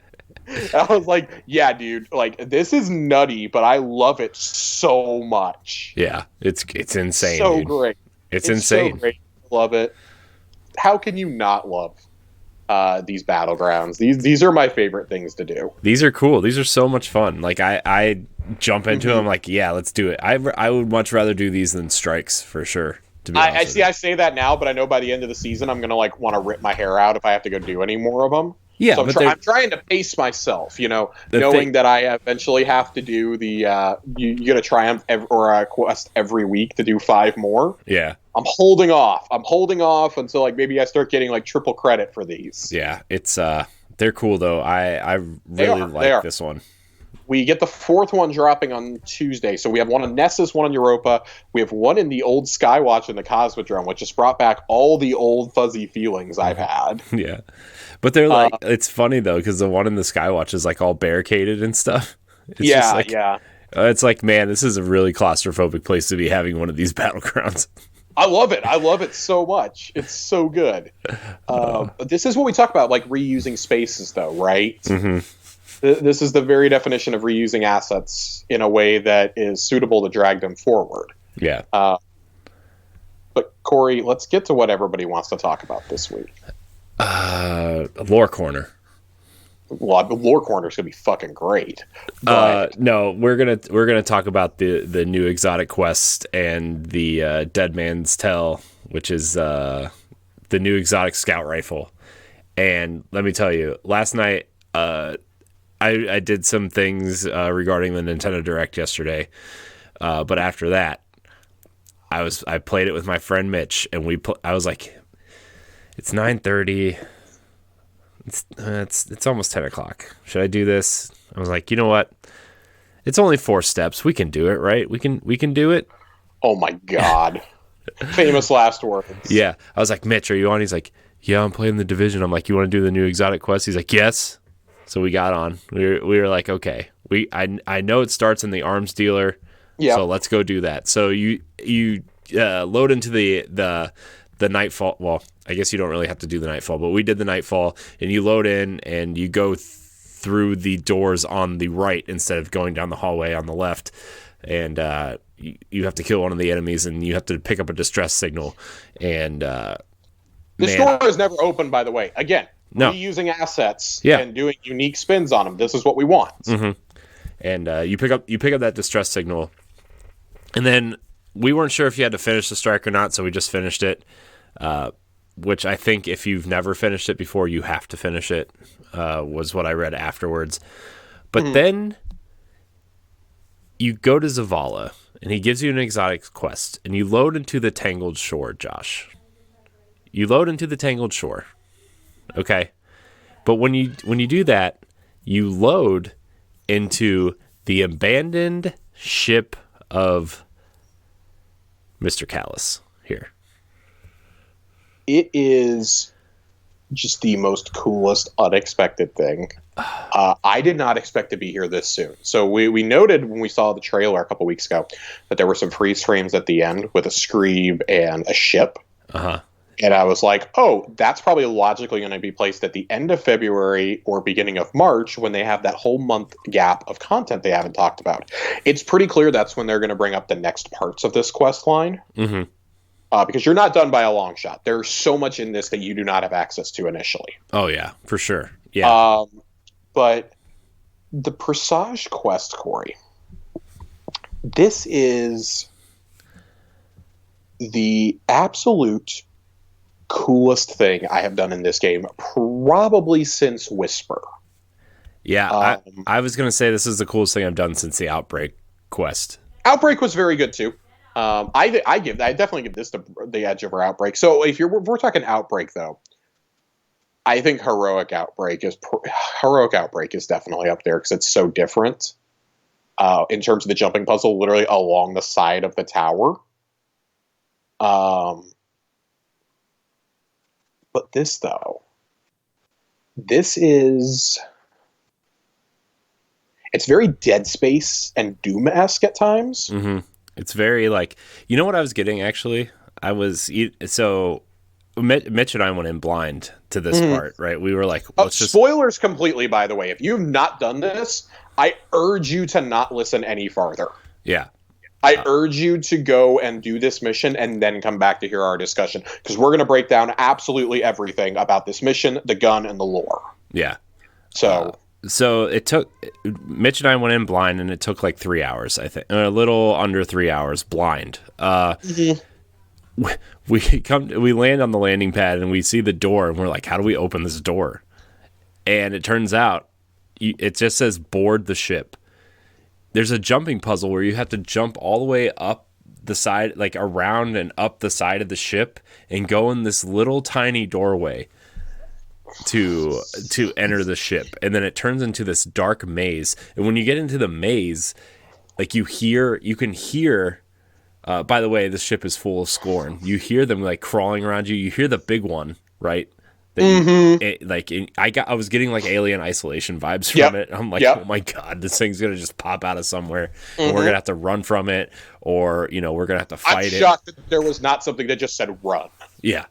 I was like, yeah, dude, like, this is nutty, but I love it so much. Yeah, it's insane. So dude. great. It's insane. So great. Love it. How can you not love these Battlegrounds? These are my favorite things to do. These are cool. These are so much fun. Like, I jump into them like, yeah, let's do it. I would much rather do these than strikes for sure. To be honest with you. I say that now, but I know by the end of the season I'm gonna like want to rip my hair out if I have to go do any more of them. Yeah, so I'm trying to pace myself, knowing that I eventually have to do the you get a triumph or a quest every week to do 5 more. Yeah, I'm holding off until like maybe I start getting like triple credit for these. Yeah, it's they're cool though. I really like this one. We get the 4th one dropping on Tuesday. So we have one on Nessus, one on Europa. We have one in the old Skywatch in the Cosmodrome, which just brought back all the old fuzzy feelings I've had. Yeah. But they're like, it's funny though, because the one in the Skywatch is like all barricaded and stuff. It's just like, it's like, man, this is a really claustrophobic place to be having one of these Battlegrounds. I love it. I love it so much. It's so good. This is what we talk about, like reusing spaces though, right? Mm-hmm. This is the very definition of reusing assets in a way that is suitable to drag them forward. Yeah. But Corey, let's get to what everybody wants to talk about this week. Lore Corner. Well, the Lore Corner is gonna be fucking great. But no, we're gonna talk about the new Exotic Quest and the Dead Man's Tell, which is the new Exotic Scout Rifle. And let me tell you, last night I did some things regarding the Nintendo Direct yesterday, but after that, I played it with my friend Mitch, and I was like, it's 9:30. It's almost 10 o'clock. Should I do this? I was like, you know what? It's only 4 steps. We can do it, right? We can do it. Oh my God. Famous last words. Yeah. I was like, Mitch, are you on? He's like, yeah, I'm playing the Division. I'm like, you want to do the new Exotic Quest? He's like, yes. So we got on. We were like, okay. I know it starts in the arms dealer. Yeah. So let's go do that. So you load into the Nightfall. Well, I guess you don't really have to do the Nightfall, but we did the Nightfall, and you load in and you go through the doors on the right instead of going down the hallway on the left. And you have to kill one of the enemies, and you have to pick up a distress signal. And this door is never open, by the way. Again, no. Reusing assets and doing unique spins on them. This is what we want. Mm-hmm. And you pick up that distress signal, and then we weren't sure if you had to finish the strike or not, so we just finished it. Which I think if you've never finished it before, you have to finish it. Was what I read afterwards. But then you go to Zavala, and he gives you an exotic quest, and you load into the Tangled Shore, Josh. You load into the Tangled Shore. Okay? But when you do that, you load into the abandoned ship of Mr. Calus here. It is just the most coolest, unexpected thing. I did not expect to be here this soon. So we noted when we saw the trailer a couple weeks ago that there were some freeze frames at the end with a Screeb and a ship. Uh-huh. And I was like, oh, that's probably logically going to be placed at the end of February or beginning of March when they have that whole month gap of content they haven't talked about. It's pretty clear that's when they're going to bring up the next parts of this quest line. Mm-hmm. Because you're not done by a long shot. There's so much in this that you do not have access to initially. Oh, yeah, for sure. Yeah. But the Presage quest, Corey, this is the absolute coolest thing I have done in this game, probably since Whisper. Yeah, I was going to say this is the coolest thing I've done since the Outbreak quest. Outbreak was very good, too. I definitely give this the edge over Outbreak. So if we're talking Outbreak, though, I think Heroic Outbreak is definitely up there because it's so different in terms of the jumping puzzle, literally along the side of the tower. But this, though, it's very Dead Space and Doom-esque at times. Mm-hmm. It's very like, you know what I was getting, actually? Mitch and I went in blind to this part, right? We were like, spoilers completely, by the way. If you've not done this, I urge you to not listen any farther. Yeah. I urge you to go and do this mission and then come back to hear our discussion, because we're going to break down absolutely everything about this mission, the gun, and the lore. Yeah. So it took Mitch and I went in blind, and it took like 3 hours, I think, a little under 3 hours blind. We land on the landing pad, and we see the door, and we're like, how do we open this door? And it turns out it just says board the ship. There's a jumping puzzle where you have to jump all the way up the side, like around and up the side of the ship, and go in this little tiny doorway to enter the ship. And then it turns into this dark maze. And when you get into the maze, like you can hear, by the way, this ship is full of Scorn. You hear them like crawling around you. You hear the big one, right? I was getting like Alien Isolation vibes from it. I'm like, oh my God, this thing's gonna just pop out of somewhere, and we're gonna have to run from it, or we're gonna have to fight it. I'm shocked that there was not something that just said run. Yeah.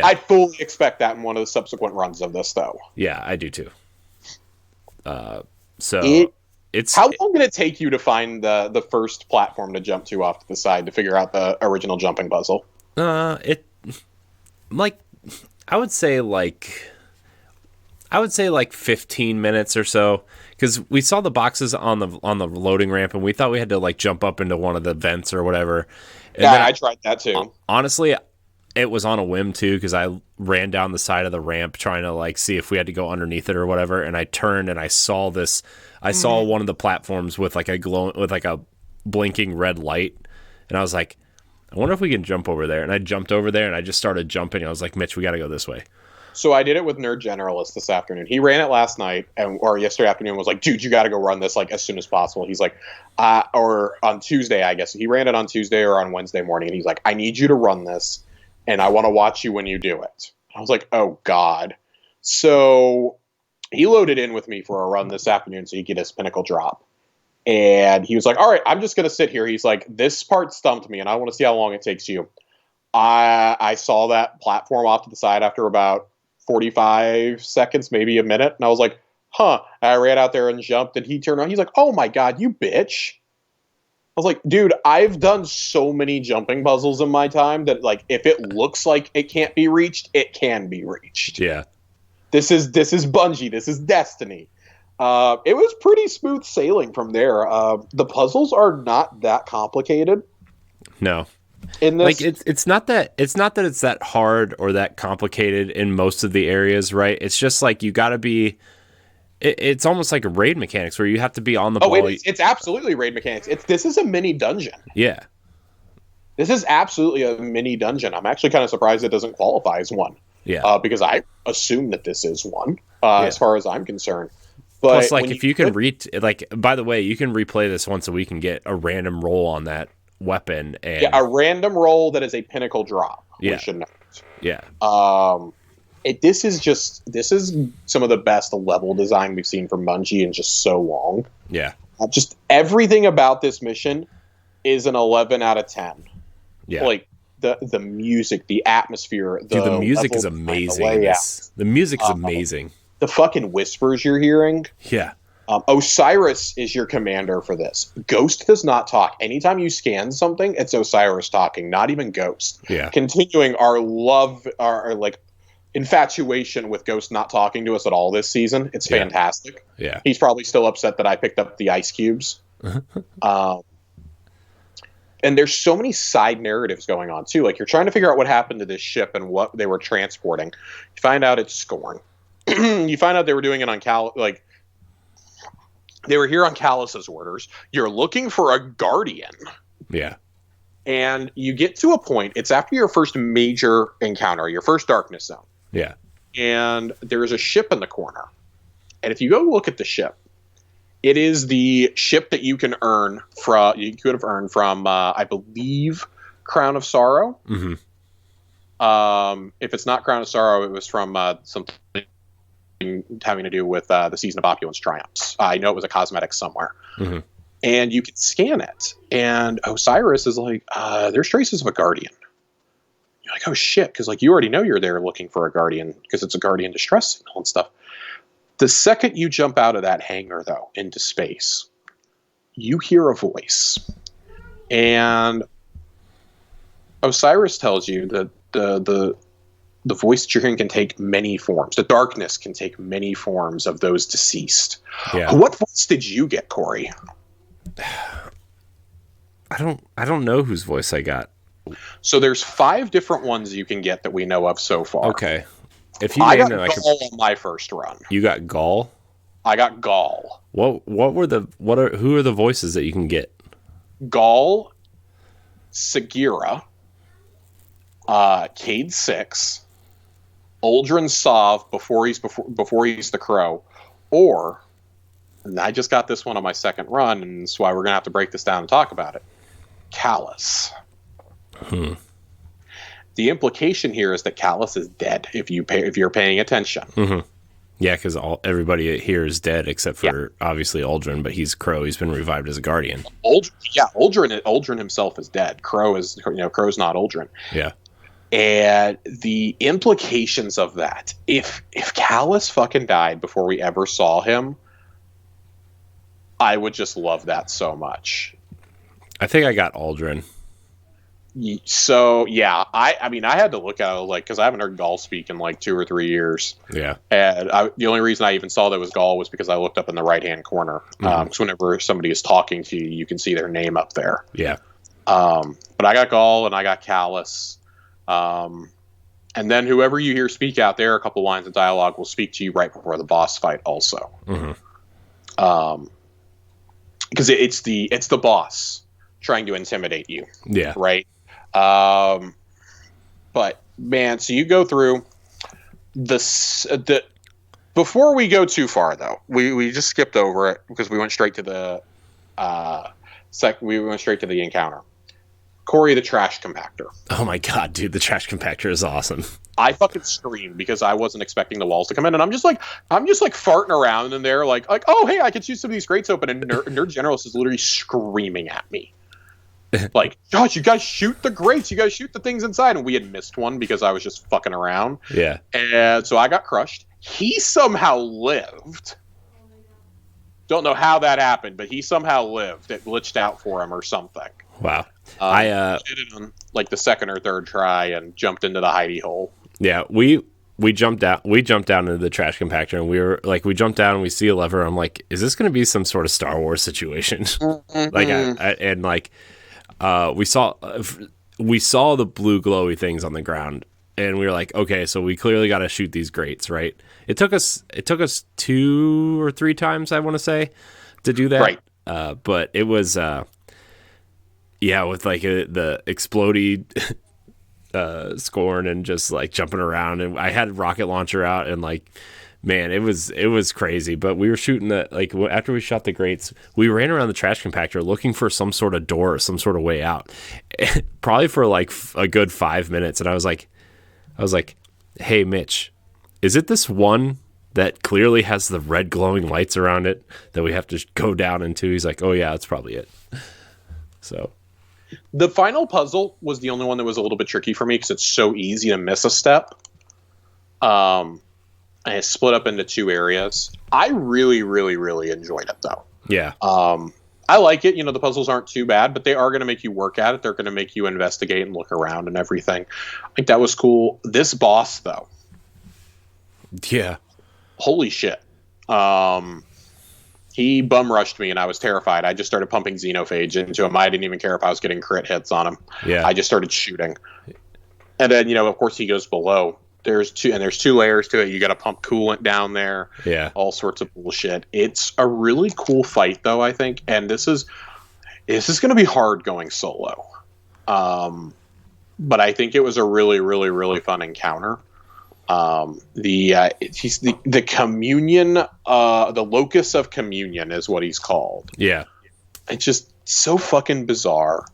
I fully expect that in one of the subsequent runs of this, though. Yeah, I do too. It's how long did it take you to find the first platform to jump to off to the side to figure out the original jumping puzzle? I would say like 15 minutes or so, because we saw the boxes on the loading ramp, and we thought we had to like jump up into one of the vents or whatever. And I tried that too. Honestly, it was on a whim too, because I ran down the side of the ramp trying to like see if we had to go underneath it or whatever, and I turned and I saw this. I saw one of the platforms with like a blinking red light, and I was like, I wonder if we can jump over there. And I jumped over there and I just started jumping. I was like, Mitch, we got to go this way. So I did it with Nerd Generalist this afternoon. He ran it last night or yesterday afternoon. Was like, dude, you got to go run this like as soon as possible. He's like, or on Tuesday, I guess he ran it on Tuesday or on Wednesday morning, and he's like, I need you to run this, and I want to watch you when you do it. I was like, oh God. So he loaded in with me for a run this afternoon so he could get his pinnacle drop, and he was like, all right, I'm just gonna sit here. He's like, this part stumped me, and I want to see how long it takes you. I saw that platform off to the side after about 45 seconds, maybe a minute. And I was like, huh. And I ran out there and jumped, and he turned around. He's like, oh my God, you bitch. I was like, dude, I've done so many jumping puzzles in my time that like, if it looks like it can't be reached, it can be reached. Yeah. This is Bungie. This is Destiny. It was pretty smooth sailing from there. The puzzles are not that complicated. No. In this, like it's not that it's that hard or that complicated in most of the areas, right? It's just like you got to be. It's almost like a raid mechanics where you have to be on the ball. Oh, it's absolutely raid mechanics. This is a mini dungeon. Yeah, this is absolutely a mini dungeon. I'm actually kind of surprised it doesn't qualify as one. Yeah, because I assume that this is one, as far as I'm concerned. But plus, like if you can by the way, you can replay this once a week and get a random roll on that weapon, and a random roll that is a pinnacle drop. Yeah. We should note. Yeah. This is some of the best level design we've seen from Bungie in just so long. Yeah. Just everything about this mission is an 11 out of 10. Yeah. Like the music, the atmosphere, the music is amazing. The music is amazing. The fucking whispers you're hearing. Yeah. Osiris is your commander for this. Ghost does not talk. Anytime you scan something, it's Osiris talking, not even Ghost. Yeah. Continuing our like infatuation with Ghost not talking to us at all this season. It's fantastic. Yeah. He's probably still upset that I picked up the ice cubes. And there's so many side narratives going on too. Like you're trying to figure out what happened to this ship and what they were transporting. You find out it's Scorn. You find out they were doing it on they were here on Calus's orders. You're looking for a Guardian. Yeah. And you get to a point, it's after your first major encounter, your first darkness zone. Yeah. And there's a ship in the corner. And if you go look at the ship, it is the ship that you could have earned from, I believe, Crown of Sorrow. Mm-hmm. If it's not Crown of Sorrow, it was from something having to do with the Season of Opulence Triumphs. I know it was a cosmetic somewhere. Mm-hmm. And you can scan it. And Osiris is like, there's traces of a Guardian. You're like, oh shit, because like you already know you're there looking for a Guardian because it's a Guardian distress signal and stuff. The second you jump out of that hangar, though, into space, you hear a voice. And Osiris tells you that the voice that you're hearing can take many forms. The darkness can take many forms of those deceased. Yeah. What voice did you get, Corey? I don't know whose voice I got. So there's 5 different ones you can get that we know of so far. Okay. If you I got named it, Gaul on my first run. You got Gaul? I got Gaul. Who are the voices that you can get? Gaul, Sagira, Cade 6, Uldren Sov before he's the Crow, or, and I just got this one on my second run, and that's why we're gonna have to break this down and talk about it. Calus. The implication here is that Calus is dead. If you're paying attention. Mm-hmm. Yeah, because everybody here is dead except for obviously Uldren, but he's Crow. He's been revived as a Guardian. Uldren himself is dead. Crow's not Uldren. Yeah. And the implications of that, if Calus fucking died before we ever saw him, I would just love that so much. I think I got Uldren. So yeah, I mean I had to look at it because I haven't heard Gaul speak in like 2 or 3 years. Yeah, and the only reason I even saw that was Gaul was because I looked up in the right hand corner. Because whenever somebody is talking to you, you can see their name up there. Yeah. But I got Gaul and I got Calus, and then whoever you hear speak out there, a couple lines of dialogue will speak to you right before the boss fight also. Because it's the boss trying to intimidate you. Yeah. Right. But man, so you go through the before we go too far though, we just skipped over it because we went straight to the encounter. Corey, the trash compactor. Oh my god, dude, the trash compactor is awesome. I fucking screamed because I wasn't expecting the walls to come in, and I'm just like farting around in there, like, oh hey, I could shoot some of these crates open, and Nerd Generalist is literally screaming at me, like, Josh, you guys shoot the grates, you guys shoot the things inside, and we had missed one because I was just fucking around. Yeah, and so I got crushed. He somehow lived. Don't know how that happened, but he somehow lived. It glitched out for him or something. Wow. I did it on like the second or third try and jumped into the hidey hole. Yeah, we jumped down into the trash compactor, and we jumped down and we see a lever. I'm like, is this going to be some sort of Star Wars situation? Mm-hmm. We saw the blue glowy things on the ground, and we were like, okay, so we clearly got to shoot these grates, right? It took us 2 or 3 times, I want to say, to do that. Right. But it was with like the explodey scorn and just like jumping around, and I had a rocket launcher out, and like, man, it was crazy. But we were shooting after we shot the grates, we ran around the trash compactor looking for some sort of door or some sort of way out, probably for like a good 5 minutes. And I was like, hey Mitch, is it this one that clearly has the red glowing lights around it that we have to go down into? He's like, oh yeah, that's probably it. So the final puzzle was the only one that was a little bit tricky for me because it's so easy to miss a step. And it's split up into 2 areas. I really, really, really enjoyed it though. Yeah. I like it. The puzzles aren't too bad, but they are going to make you work at it. They're going to make you investigate and look around and everything. I think that was cool. This boss though. Yeah. Holy shit. He bum rushed me and I was terrified. I just started pumping xenophage into him. I didn't even care if I was getting crit hits on him. Yeah. I just started shooting. And then, of course he goes below. There's 2 layers to it. You got to pump coolant down there. Yeah. All sorts of bullshit. It's a really cool fight though, I think. And this is going to be hard going solo. But I think it was a really, really, really fun encounter. He's the communion, the locus of communion is what he's called. Yeah. It's just so fucking bizarre.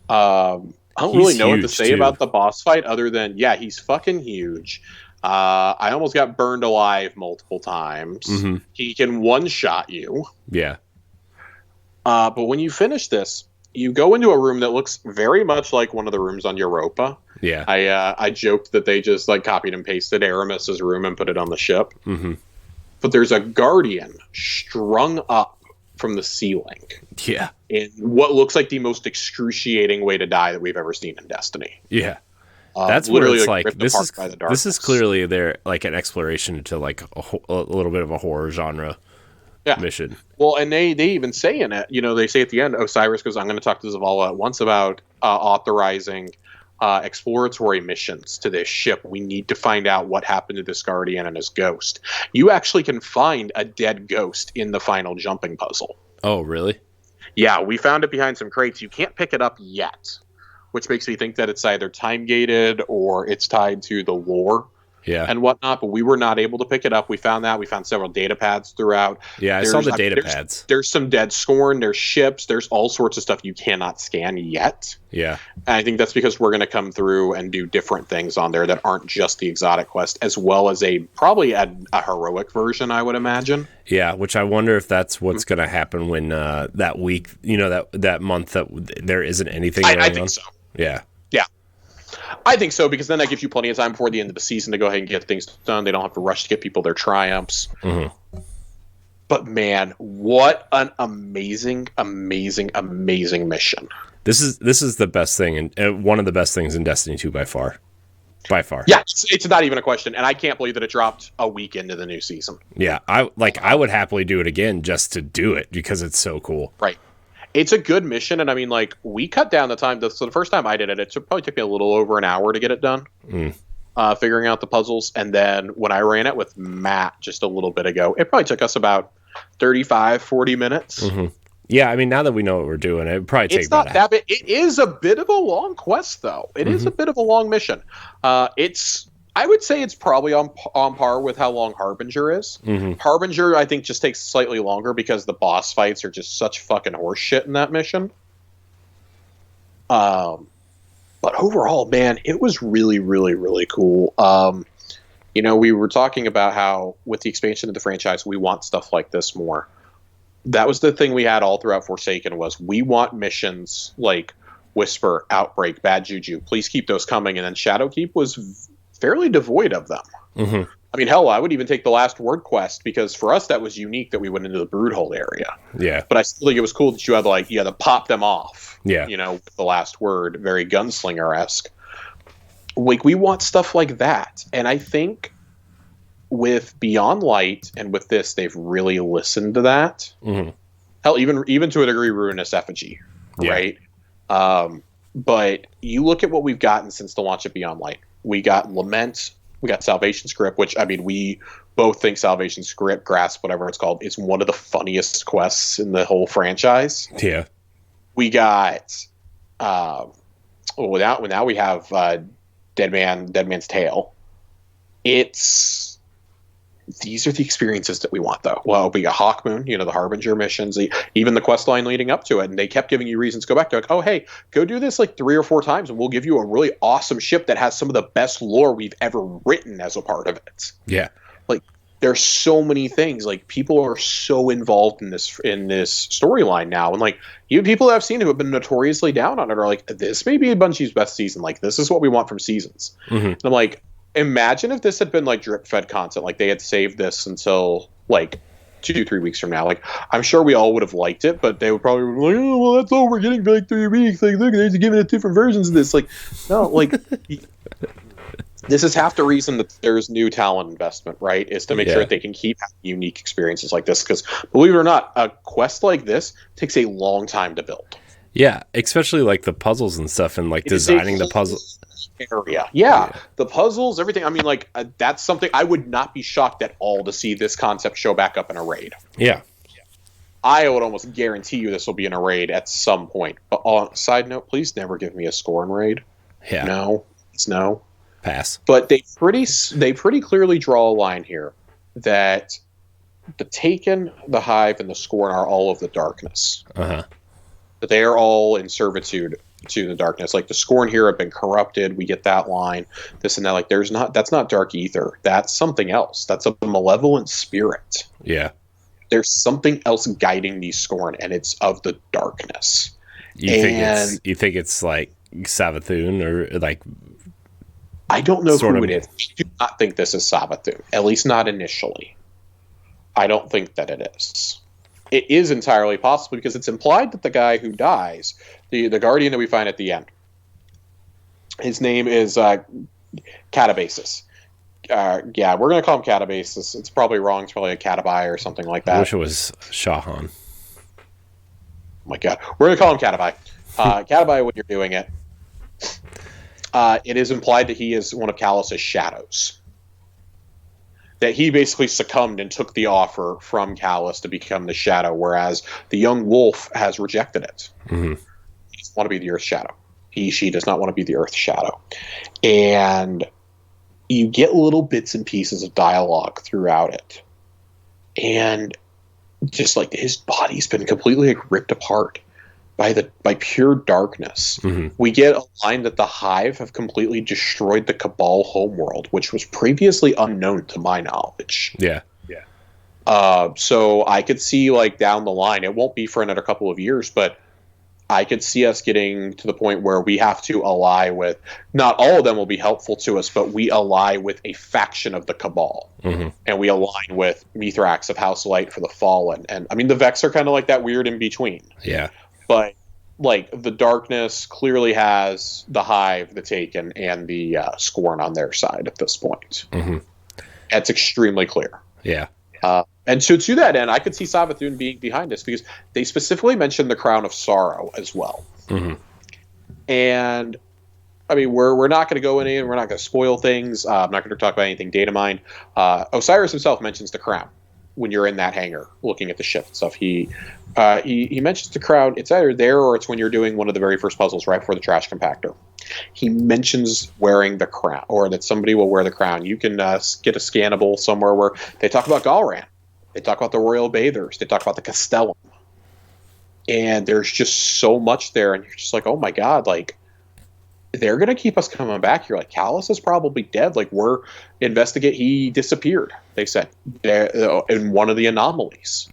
I don't really know what to say about the boss fight other than, yeah, he's fucking huge. I almost got burned alive multiple times. Mm-hmm. He can one-shot you. Yeah. But when you finish this, you go into a room that looks very much like one of the rooms on Europa. Yeah. I joked that they just like copied and pasted Aramis's room and put it on the ship. Mm-hmm. But there's a guardian strung up from the ceiling. Yeah. In what looks like the most excruciating way to die that we've ever seen in Destiny. Yeah. That's literally what it's like. This is clearly an exploration into like a little bit of a horror genre mission. Well, and they even say in it, they say at the end, Osiris goes, I'm going to talk to Zavala at once about authorizing exploratory missions to this ship. We need to find out what happened to this guardian and his ghost. You actually can find a dead ghost in the final jumping puzzle. Oh, really? Yeah, we found it behind some crates. You can't pick it up yet, which makes me think that it's either time gated or it's tied to the lore and whatnot, but we were not able to pick it up. We found that. We found several data pads throughout. Yeah, I saw the data pads. There's some dead scorn, there's ships, there's all sorts of stuff you cannot scan yet. Yeah. And I think that's because we're going to come through and do different things on there that aren't just the Exotic Quest, as well as probably a heroic version, I would imagine. Yeah, which I wonder if that's what's going to happen when that week, that month that there isn't anything going on. I think so. Yeah. Yeah. I think so, because then that gives you plenty of time before the end of the season to go ahead and get things done. They don't have to rush to get people their triumphs. Mm-hmm. But man, what an amazing, amazing, amazing mission. This is the best thing, and one of the best things in Destiny 2 by far. By far. Yeah, it's not even a question, and I can't believe that it dropped a week into the new season. Yeah, I would happily do it again just to do it because it's so cool. Right. It's a good mission, and I mean, like, we cut down the time. So the first time I did it, it probably took me a little over an hour to get it done, figuring out the puzzles. And then when I ran it with Matt just a little bit ago, it probably took us about 35, 40 minutes. Mm-hmm. Yeah, I mean, now that we know what we're doing, it would probably take It's not that big. It is a bit of a long quest, though. It is a bit of a long mission. I would say it's probably on par with how long Harbinger is. Harbinger, I think, just takes slightly longer because the boss fights are just such fucking horseshit in that mission. But overall, man, it was really, really, really cool. We were talking about how with the expansion of the franchise, we want stuff like this more. That was the thing we had all throughout Forsaken was we want missions like Whisper, Outbreak, Bad Juju. Please keep those coming. And then Shadowkeep was fairly devoid of them. I mean, hell, I would even take the Last Word quest because for us that was unique that we went into the Broodhold area. Yeah. But I still think it was cool that you had to pop them off. Yeah. With the Last Word, very gunslinger-esque. Like, we want stuff like that. And I think with Beyond Light and with this, they've really listened to that. Hell, even to a degree, Ruinous Effigy, right? But you look at what we've gotten since the launch of Beyond Light. We got Lament, we got Salvation Script, which, I mean, we both think Salvation Script, Grasp, whatever it's called, is one of the funniest quests in the whole franchise. Yeah. We got, now we have Dead Man's Tale. These are the experiences that we want, though. Well, we got Hawkmoon, the Harbinger missions, even the quest line leading up to it, and they kept giving you reasons to go back. They're like, oh, hey, go do this like 3 or 4 times, and we'll give you a really awesome ship that has some of the best lore we've ever written as a part of it. Yeah. Like, there's so many things. Like, people are so involved in this storyline now, and like, even people that I've seen who have been notoriously down on it are like, this may be Bungie's best season. Like, this is what we want from seasons. And I'm like, imagine if this had been like drip fed content, like they had saved this until like 2-3 weeks from now. Like, I'm sure we all would have liked it, but they would probably be like, oh, well, that's all we're getting for like 3 weeks. Like, look, they're giving it different versions of this. Like, no, like, this is half the reason that there's new talent investment, right? Is to make sure that they can keep having unique experiences like this. Because believe it or not, a quest like this takes a long time to build. Yeah, especially like the puzzles and stuff, and like designing the puzzle area. Yeah, the puzzles, everything. I mean, like, that's something I would not be shocked at all to see this concept show back up in a raid. Yeah. I would almost guarantee you this will be in a raid at some point. But on side note, please never give me a score in raid. Yeah. No. It's no. Pass. But they pretty clearly draw a line here that the Taken, the Hive, and the Scorn are all of the darkness. That they are all in servitude to the darkness. Like, the Scorn here have been corrupted. We get that line. This and that. Like, that's not dark ether. That's something else. That's a malevolent spirit. Yeah. There's something else guiding these Scorn, and it's of the darkness. You think it's like Savathun or like? I don't know who it is. I do not think this is Savathun. At least not initially. I don't think that it is. It is entirely possible because it's implied that the guy who dies, the guardian that we find at the end, his name is Catabasis. Yeah, we're going to call him Catabasis. It's probably wrong. It's probably a Catabai or something like that. I wish it was Shahan. Oh my God. We're going to call him Catabai. Catabai, when you're doing it, it is implied that he is one of Calus' shadows. That he basically succumbed and took the offer from Calus to become the shadow, whereas the young wolf has rejected it. He doesn't want to be the Earth shadow. She does not want to be the Earth shadow. And you get little bits and pieces of dialogue throughout it. And just like his body's been completely like ripped apart by pure darkness. We get a line that the Hive have completely destroyed the Cabal homeworld, which was previously unknown to my knowledge. Yeah. So I could see, like, down the line, it won't be for another couple of years, but I could see us getting to the point where we have to ally with, not all of them will be helpful to us, but we ally with a faction of the Cabal. And we align with Mithrax of House Light for the Fallen. And I mean, the Vex are kind of like that weird in between. Yeah. But like, the darkness clearly has the Hive, the Taken, and the Scorn on their side at this point. It's extremely clear. Yeah. And so to that end, I could see Savathun being behind this because they specifically mentioned the Crown of Sorrow as well. And I mean, we're not going to go in and we're not going to spoil things. I'm not going to talk about anything data mined. Osiris himself mentions the crown. when you're in that hangar looking at the ship and stuff. He mentions to crowd, it's either there or it's when you're doing one of the very first puzzles right before the trash compactor. He mentions wearing the crown, or that somebody will wear the crown. You can get a scannable somewhere where they talk about Galran. They talk about the Royal Bathers. They talk about the Castellum. And there's just so much there, and you're just like, oh my god, like, they're going to keep us coming back. You're like, Calus is probably dead. Like, he disappeared, they said, in one of the anomalies.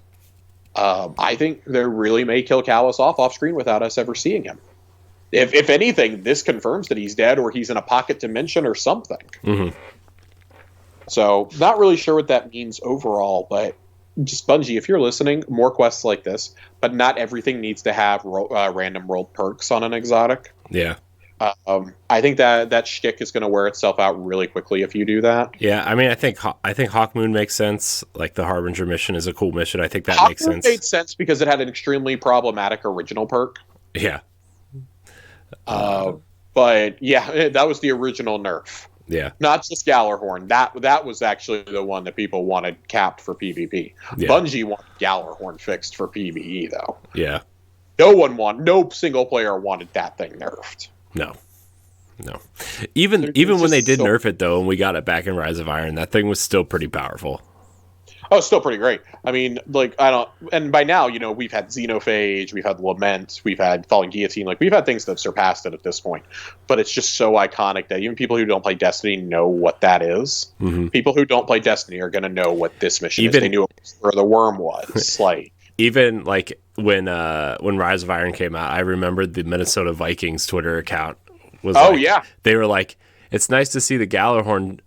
I think they really may kill Calus off screen without us ever seeing him. If anything, this confirms that he's dead, or he's in a pocket dimension or something. Mm-hmm. So, not really sure what that means overall, but just Bungie, if you're listening, more quests like this, but not everything needs to have random rolled perks on an exotic. Yeah. I think that shtick is going to wear itself out really quickly if you do that. Yeah, I mean, I think Hawkmoon makes sense. Like, the Harbinger mission is a cool mission. I think that makes sense. Hawkmoon made sense because it had an extremely problematic original perk. Yeah. But yeah, that was the original nerf. Yeah. Not just Gallarhorn. That was actually the one that people wanted capped for PvP. Yeah. Bungie wanted Gallarhorn fixed for PvE though. Yeah. No single player wanted that thing nerfed. No. Even when they did nerf it though, and we got it back in Rise of Iron, that thing was still pretty powerful. Oh, it's still pretty great. I mean, like, and by now, we've had Xenophage, we've had Lament, we've had Falling Guillotine, like, we've had things that have surpassed it at this point. But it's just so iconic that even people who don't play Destiny know what that is. Mm-hmm. People who don't play Destiny are going to know what this mission is. They knew where the worm was. Like, even, like, when Rise of Iron came out, I remembered the Minnesota Vikings Twitter account was they were like, it's nice to see the Gallarhorn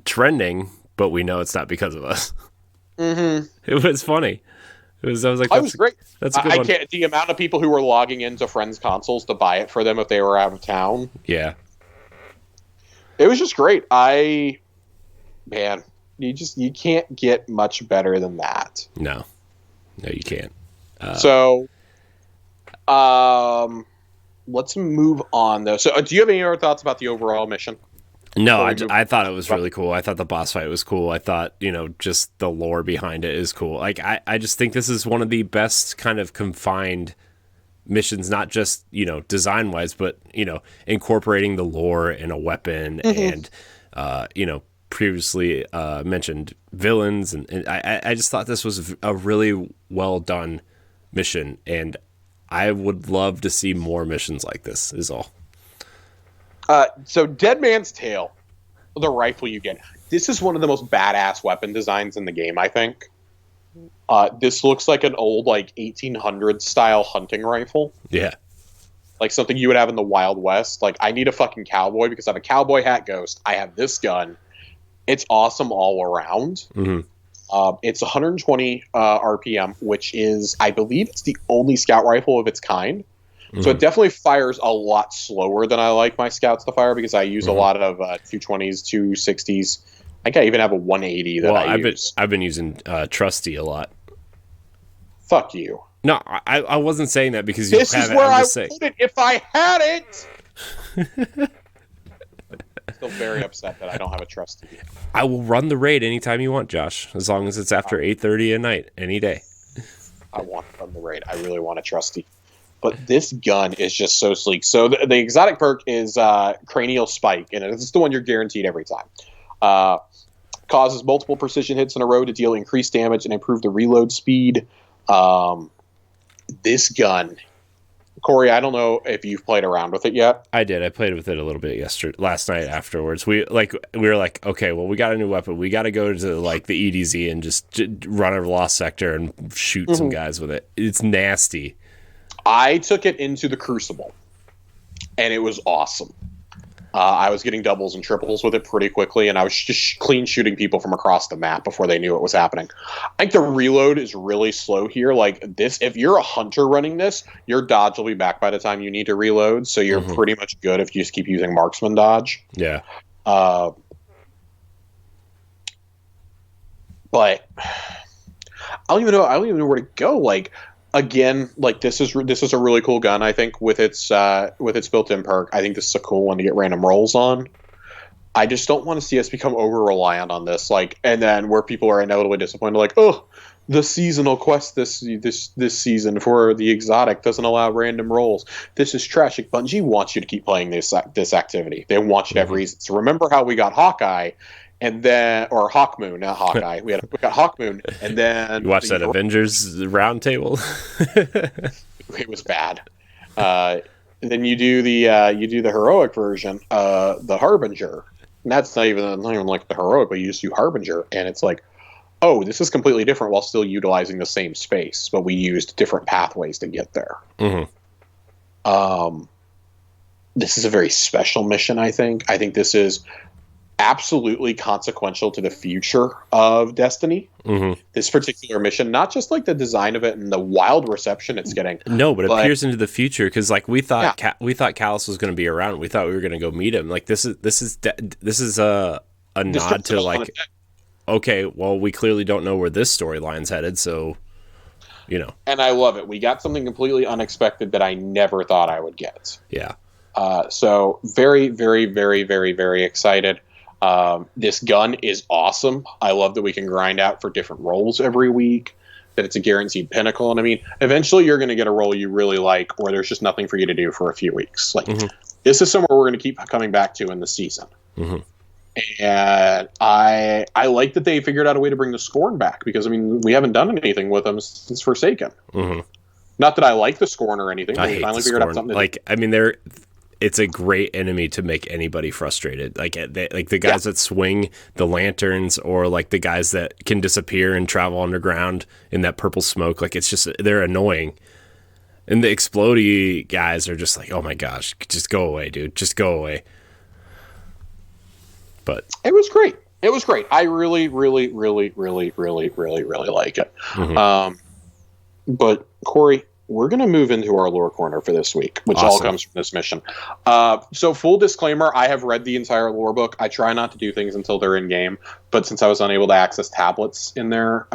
trending, but we know it's not because of us. Mm-hmm. It was funny. I was like, that was great. That's a good one. The amount of people who were logging into friends' consoles to buy it for them if they were out of town. Yeah. It was just great. You can't get much better than that. No, you can't. Let's move on though. So, do you have any other thoughts about the overall mission? No, I thought it was really cool. I thought the boss fight was cool. I thought, just the lore behind it is cool. Like, I just think this is one of the best kind of confined missions, not just, design-wise, but, incorporating the lore in a weapon and, previously mentioned villains. And I just thought this was a really well-done mission, and I would love to see more missions like this, is all. So Dead Man's Tale, the rifle you get, this is one of the most badass weapon designs in the game, I think. This looks like an old, 1800s style hunting rifle. Yeah. Like something you would have in the Wild West. Like, I need a fucking cowboy because I have a cowboy hat ghost. I have this gun. It's awesome all around. Mm-hmm. It's 120 RPM, which is, I believe, it's the only scout rifle of its kind. Mm-hmm. So it definitely fires a lot slower than I like my scouts to fire because I use a lot of 220s, 260s. I think I even have a 180 that I use. I've been using Trusty a lot. Fuck you. No, I wasn't saying that because you have it. This is where I would put it if I had it. I'm still very upset that I don't have a Trusty. I will run the raid anytime you want, Josh, as long as it's after 8:30 at night, any day. I want to run the raid. I really want a Trusty. But this gun is just so sleek. So the exotic perk is Cranial Spike, and it's the one you're guaranteed every time. Causes multiple precision hits in a row to deal increased damage and improve the reload speed. This gun, Corey, I don't know if you've played around with it yet. I did. I played with it a little bit last night afterwards. We were like, okay, well, we got a new weapon. We got to go to the EDZ and just run a lost sector and shoot some guys with it. It's nasty. I took it into the Crucible, and it was awesome. I was getting doubles and triples with it pretty quickly, and I was just clean shooting people from across the map before they knew what was happening. I think the reload is really slow here. Like this, if you're a hunter running this, your dodge will be back by the time you need to reload, so you're pretty much good if you just keep using marksman dodge. Yeah. But I don't even know where to go. Like, again, like this is a really cool gun. I think with its built-in perk, I think this is a cool one to get random rolls on. I just don't want to see us become over reliant on this, like, and then where people are inevitably disappointed, like, oh, the seasonal quest this season for the exotic doesn't allow random rolls. This is trash. Like, Bungie wants you to keep playing this activity. They want you to have reasons. So remember how we got Hawkeye, and then, or Hawkmoon, not Hawkeye. we got Hawkmoon, and then you watched that Avengers roundtable. It was bad. Then you do the heroic version, the Harbinger. And that's not even like the heroic, but you just do Harbinger, and it's like, oh, this is completely different while still utilizing the same space, but we used different pathways to get there. This is a very special mission, I think. I think this is absolutely consequential to the future of Destiny. This particular mission, not just like the design of it and the wild reception it's getting. No, but it peers into the future, because like we thought Calus was going to be around. We thought we were going to go meet him. Like this is a nod to like, okay, well, we clearly don't know where this storyline's headed, so you know. And I love it. We got something completely unexpected that I never thought I would get. Yeah. So very, very, very, very, very excited. This gun is awesome. I love that we can grind out for different roles every week, that it's a guaranteed pinnacle. And I mean, eventually you're going to get a role you really like, or there's just nothing for you to do for a few weeks. Like, this is somewhere we're going to keep coming back to in the season. And I like that they figured out a way to bring the Scorn back, because I mean, we haven't done anything with them since Forsaken. Not that I like the Scorn or anything, but I hate finally the figured Scorn. out something. Like, I mean, it's a great enemy to make anybody frustrated. Like the guys that swing the lanterns, or like the guys that can disappear and travel underground in that purple smoke. Like, it's just, they're annoying. And the explodey guys are just like, oh my gosh, just go away, dude. Just go away. But it was great. It was great. I really, really, really, really, really, really, really like it. But Corey, we're going to move into our lore corner for this week, which all comes from this mission. So full disclaimer, I have read the entire lore book. I try not to do things until they're in game, but since I was unable to access tablets in there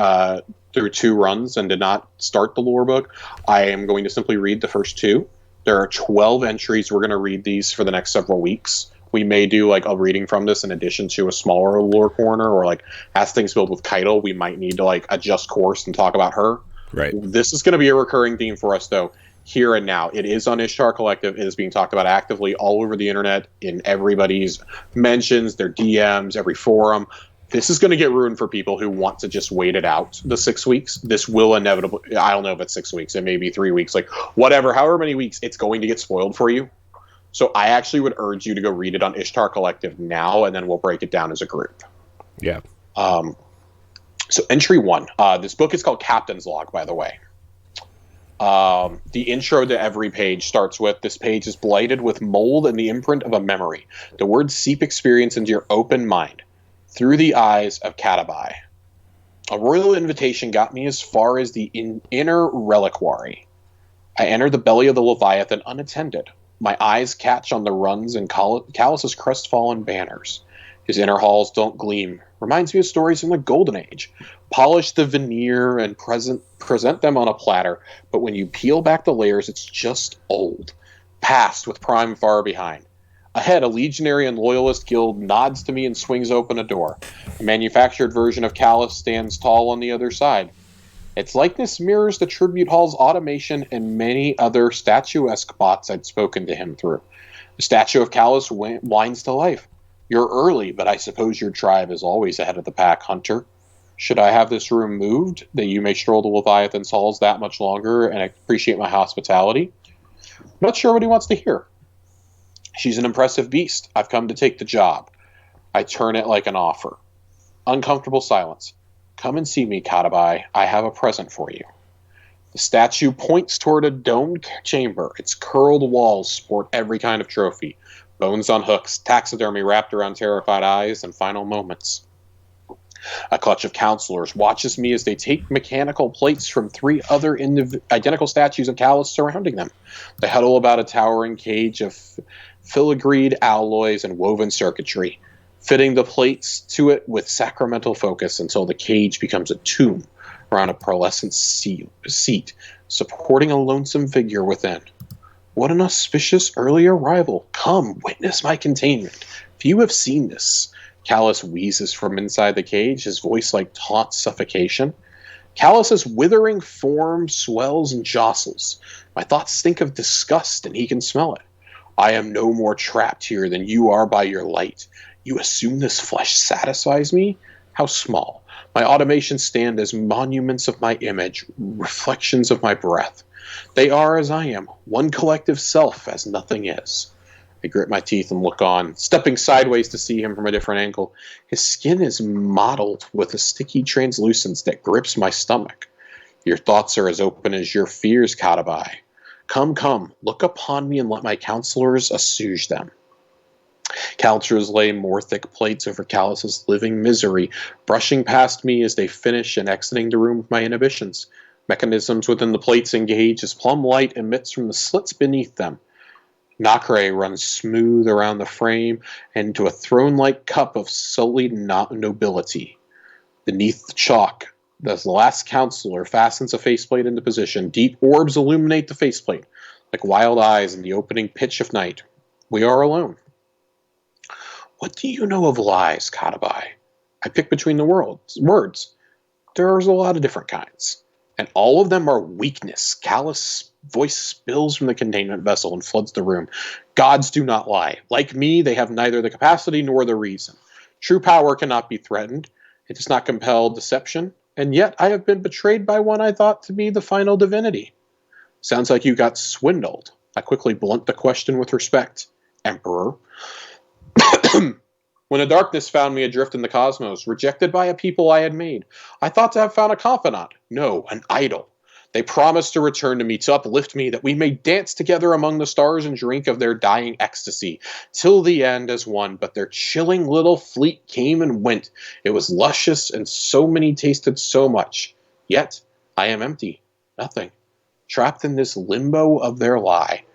through 2 runs and did not start the lore book, I am going to simply read the first 2. There are 12 entries. We're going to read these for the next several weeks. We may do like a reading from this in addition to a smaller lore corner, or like as things build with Keitel, we might need to like adjust course and talk about her. Right. This is going to be a recurring theme for us, though, here and now. It is on Ishtar Collective. It is being talked about actively all over the internet, in everybody's mentions, their DMs, every forum. This is going to get ruined for people who want to just wait it out the 6 weeks. This will inevitably, I don't know if it's 6 weeks, it may be 3 weeks, like whatever, however many weeks, it's going to get spoiled for you. So I actually would urge you to go read it on Ishtar Collective now, and then we'll break it down as a group. Yeah. So entry 1. This book is called Captain's Log, by the way. The intro to every page starts with, "This page is blighted with mold and the imprint of a memory. The words seep experience into your open mind through the eyes of Catabai. A royal invitation got me as far as the inner reliquary. I enter the belly of the Leviathan unattended. My eyes catch on the runs and Calus's crestfallen banners. His inner halls don't gleam. Reminds me of stories from the Golden Age. Polish the veneer and present them on a platter, but when you peel back the layers, it's just old. Past with prime far behind. Ahead, a legionary and loyalist guild nods to me and swings open a door. A manufactured version of Calus stands tall on the other side. Its likeness mirrors the tribute hall's automation and many other statuesque bots I'd spoken to him through. The statue of Calus winds to life. You're early, but I suppose your tribe is always ahead of the pack, Hunter. Should I have this room moved, that you may stroll the Leviathan's halls that much longer and appreciate my hospitality?" Not sure what he wants to hear. "She's an impressive beast. I've come to take the job." I turn it like an offer. Uncomfortable silence. "Come and see me, Catabai. I have a present for you." The statue points toward a domed chamber. Its curled walls sport every kind of trophy. Bones on hooks, taxidermy wrapped around terrified eyes, and final moments. A clutch of counselors watches me as they take mechanical plates from 3 other identical statues of Calus surrounding them. They huddle about a towering cage of filigreed alloys and woven circuitry, fitting the plates to it with sacramental focus until the cage becomes a tomb around a pearlescent seat, supporting a lonesome figure within. What an auspicious early arrival. Come, witness my containment. Few have seen this. Calus wheezes from inside the cage, his voice like taut suffocation. Calus's withering form swells and jostles. My thoughts stink of disgust, and he can smell it. I am no more trapped here than you are by your light. You assume this flesh satisfies me? How small. My automations stand as monuments of my image, reflections of my breath. They are as I am, one collective self as nothing is. I grit my teeth and look on, stepping sideways to see him from a different angle. His skin is mottled with a sticky translucence that grips my stomach. Your thoughts are as open as your fears, Katabai. Come, come, look upon me and let my counselors assuage them. Counselors lay more thick plates over Calus's living misery, brushing past me as they finish and exiting the room with my inhibitions. Mechanisms within the plates engage as plum light emits from the slits beneath them. Nacre runs smooth around the frame and into a throne-like cup of sullied nobility. Beneath the chalk, the last counselor fastens a faceplate into position. Deep orbs illuminate the faceplate, like wild eyes in the opening pitch of night. We are alone. What do you know of lies, Katabai? I pick between the words. There's a lot of different kinds. And all of them are weakness. Calus' voice spills from the containment vessel and floods the room. Gods do not lie. Like me, they have neither the capacity nor the reason. True power cannot be threatened. It does not compel deception. And yet I have been betrayed by one I thought to be the final divinity. Sounds like you got swindled. I quickly blunt the question with respect. Emperor. When the darkness found me adrift in the cosmos, rejected by a people I had made, I thought to have found a confidant. No, an idol. They promised to return to me, to uplift me, that we may dance together among the stars and drink of their dying ecstasy, till the end as one. But their chilling little fleet came and went. It was luscious, and so many tasted so much. Yet I am empty, nothing, trapped in this limbo of their lie.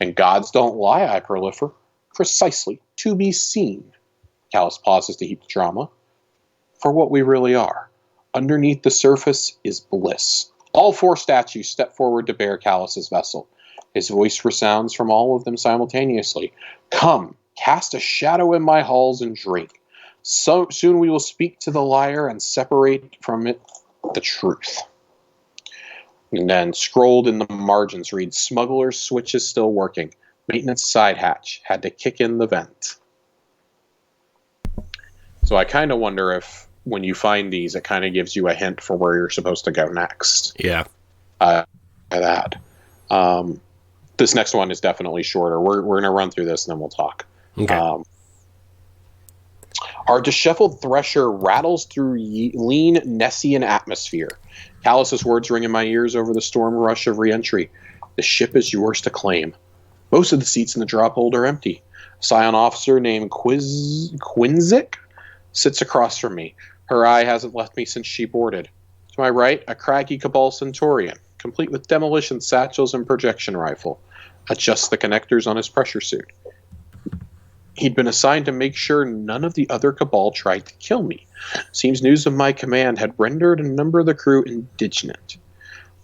And gods don't lie, I prolifer. Precisely, to be seen. Calus pauses to heap the drama. For what we really are. Underneath the surface is bliss. All four statues step forward to bear Calus's vessel. His voice resounds from all of them simultaneously. Come, cast a shadow in my halls and drink. So soon we will speak to the liar and separate from it the truth. And then scrolled in the margins reads, Smuggler's switch is still working. Maintenance side hatch. Had to kick in the vent. So I kind of wonder if when you find these, it kind of gives you a hint for where you're supposed to go next. Yeah. That. This next one is definitely shorter. We're going to run through this and then we'll talk. Okay. Our disheveled thresher rattles through lean Nessian atmosphere. Calus's words ring in my ears over the storm rush of re-entry. The ship is yours to claim. Most of the seats in the drop hold are empty. A Scion officer named Quinzik sits across from me. Her eye hasn't left me since she boarded. To my right, a craggy Cabal Centaurian, complete with demolition satchels and projection rifle, adjusts the connectors on his pressure suit. He'd been assigned to make sure none of the other Cabal tried to kill me. Seems news of my command had rendered a number of the crew indignant.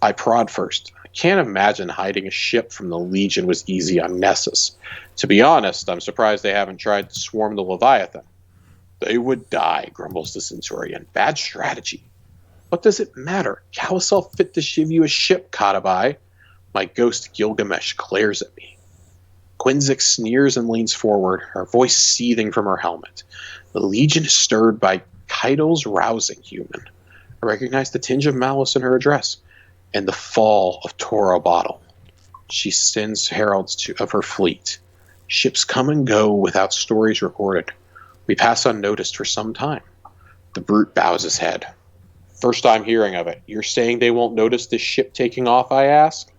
I prod first. I can't imagine hiding a ship from the Legion was easy on Nessus. To be honest, I'm surprised they haven't tried to swarm the Leviathan. They would die, grumbles the Centaurian. Bad strategy. What does it matter? Calus saw fit to give you a ship, Katabai. My ghost Gilgamesh glares at me. Quinzik sneers and leans forward, her voice seething from her helmet. The Legion is stirred by Keidel's rousing human. I recognize the tinge of malice in her address, and the fall of Toro Bottle. She sends heralds of her fleet. Ships come and go without stories recorded. We pass unnoticed for some time. The brute bows his head. First time hearing of it. You're saying they won't notice this ship taking off, I ask?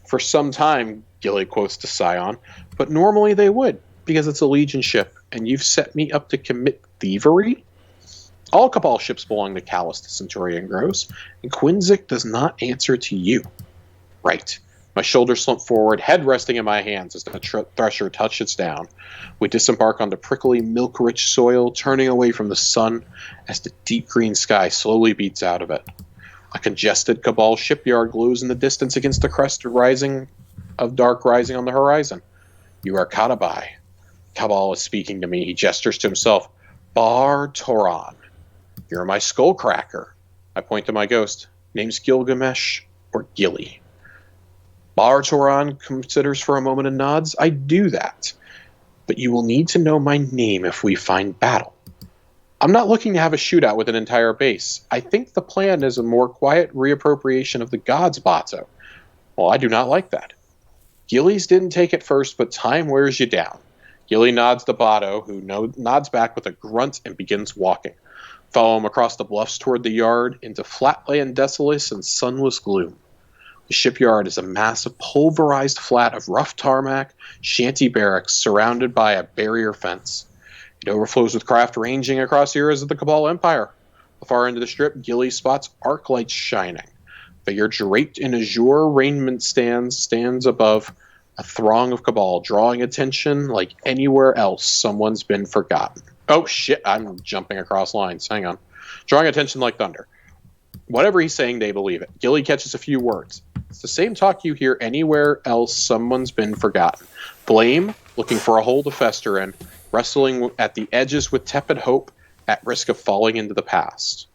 For some time, Gilly quotes to Scion, but normally they would, because it's a Legion ship, and you've set me up to commit thievery? All Cabal ships belong to Calus, the Centaurian grows, and Quinzik does not answer to you. Right. My shoulders slump forward, head resting in my hands as the thresher touches down. We disembark on the prickly, milk-rich soil, turning away from the sun as the deep green sky slowly beats out of it. A congested Cabal shipyard glows in the distance against the crest rising of dark rising on the horizon. You are Katabai. Cabal is speaking to me. He gestures to himself. Bar Toran. You're my skullcracker. I point to my ghost. Name's Gilgamesh or Gilly. Bar Toran considers for a moment and nods. I do that. But you will need to know my name if we find battle. I'm not looking to have a shootout with an entire base. I think the plan is a more quiet reappropriation of the gods' Bato. Well, I do not like that. Gillies didn't take it first, but time wears you down. Gilly nods to Bato, who nods back with a grunt and begins walking. Follow him across the bluffs toward the yard, into flatland desolate and sunless gloom. The shipyard is a massive pulverized flat of rough tarmac, shanty barracks surrounded by a barrier fence. It overflows with craft ranging across the areas of the Cabal Empire. The far end of the strip, Gilly spots arc lights shining. A figure draped in azure raiment stands above a throng of Cabal, drawing attention like anywhere else someone's been forgotten. Oh shit, I'm jumping across lines. Hang on. Drawing attention like thunder. Whatever he's saying, they believe it. Gilly catches a few words. It's the same talk you hear anywhere else someone's been forgotten. Blame, looking for a hole to fester in, wrestling at the edges with tepid hope, at risk of falling into the past.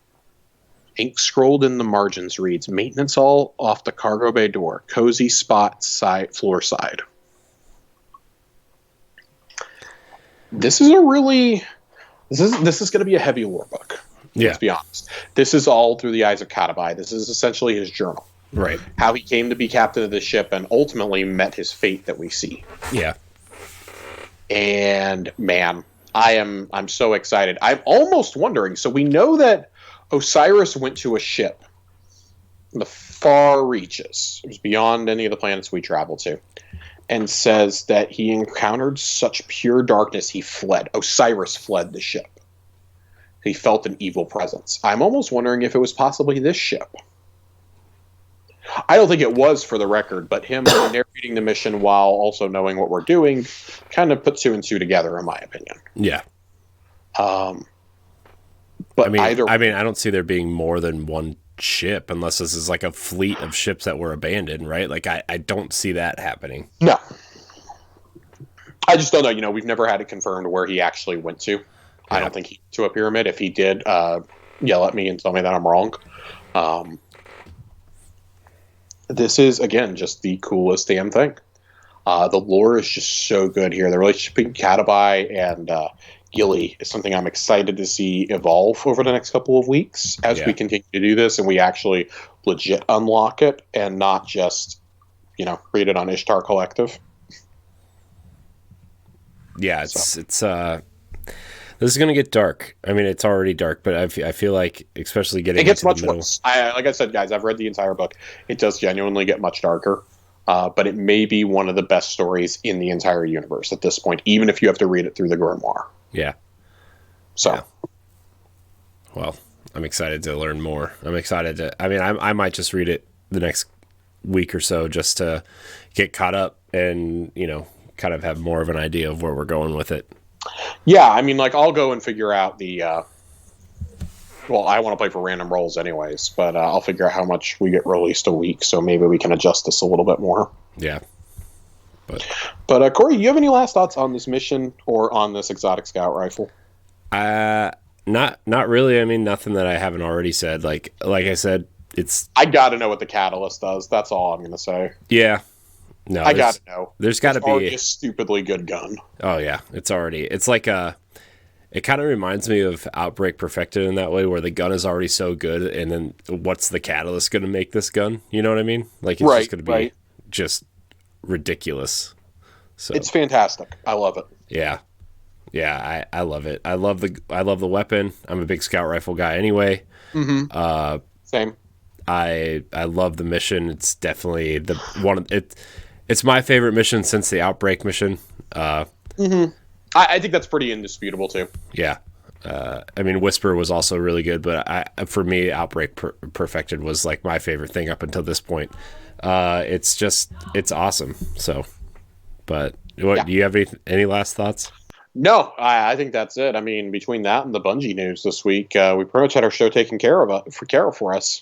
Ink scrolled in the margins reads, maintenance all off the cargo bay door, cozy spot floor side. This is going to be a heavy lore book. Yeah. Let's be honest. This is all through the eyes of Katabai. This is essentially his journal. Right. How he came to be captain of the ship and ultimately met his fate that we see. Yeah. And man, I'm so excited. I'm almost wondering. So we know that Osiris went to a ship in the far reaches. It was beyond any of the planets we travel to. And says that he encountered such pure darkness he fled. Osiris fled the ship. He felt an evil presence. I'm almost wondering if it was possibly this ship. I don't think it was, for the record, but him narrating the mission while also knowing what we're doing kind of put two and two together, in my opinion. Yeah. But I don't see there being more than one ship unless this is like a fleet of ships that were abandoned, right? Like I don't see that happening. No. I just don't know. You know, we've never had it confirmed where he actually went to. Yeah. I don't think he went to a pyramid. If he did, yell at me and tell me that I'm wrong. This is, again, just the coolest damn thing. The lore is just so good here. The relationship between Katabai and Gilly is something I'm excited to see evolve over the next couple of weeks as we continue to do this and we actually legit unlock it and not just, read it on Ishtar Collective. Yeah, this is going to get dark. I mean, it's already dark, but I feel like, especially getting it gets into much the middle. worse. Like I said, guys, I've read the entire book. It does genuinely get much darker, but it may be one of the best stories in the entire universe at this point, even if you have to read it through the grimoire. Yeah. So. Yeah. Well, I'm excited to learn more. I'm excited to. I mean, I might just read it the next week or so just to get caught up and kind of have more of an idea of where we're going with it. Yeah, I mean, like, I'll go and figure out the well, I want to play for random rolls anyways, but I'll figure out how much we get released a week, so maybe we can adjust this a little bit more. Yeah. But Corey, you have any last thoughts on this mission or on this exotic scout rifle? Not really. I mean, nothing that I haven't already said. Like I said, I got to know what the Catalyst does. That's all I'm going to say. Yeah. No, I got to know. There's got to be a stupidly good gun. Oh yeah, it's like it kind of reminds me of Outbreak Perfected in that way, where the gun is already so good, and then what's the catalyst going to make this gun? You know what I mean? Like it's just going to be just ridiculous. So it's fantastic. I love it. Yeah. I love it. I love the weapon. I'm a big scout rifle guy anyway. Mm-hmm. Same. I love the mission. It's definitely it's my favorite mission since the Outbreak mission. Mm-hmm. I think that's pretty indisputable too. Yeah. I mean, Whisper was also really good, but for me, Outbreak Perfected was like my favorite thing up until this point. It's awesome. So, but do you have any last thoughts? No, I think that's it. I mean, between that and the Bungie news this week, we pretty much had our show taken care of for us.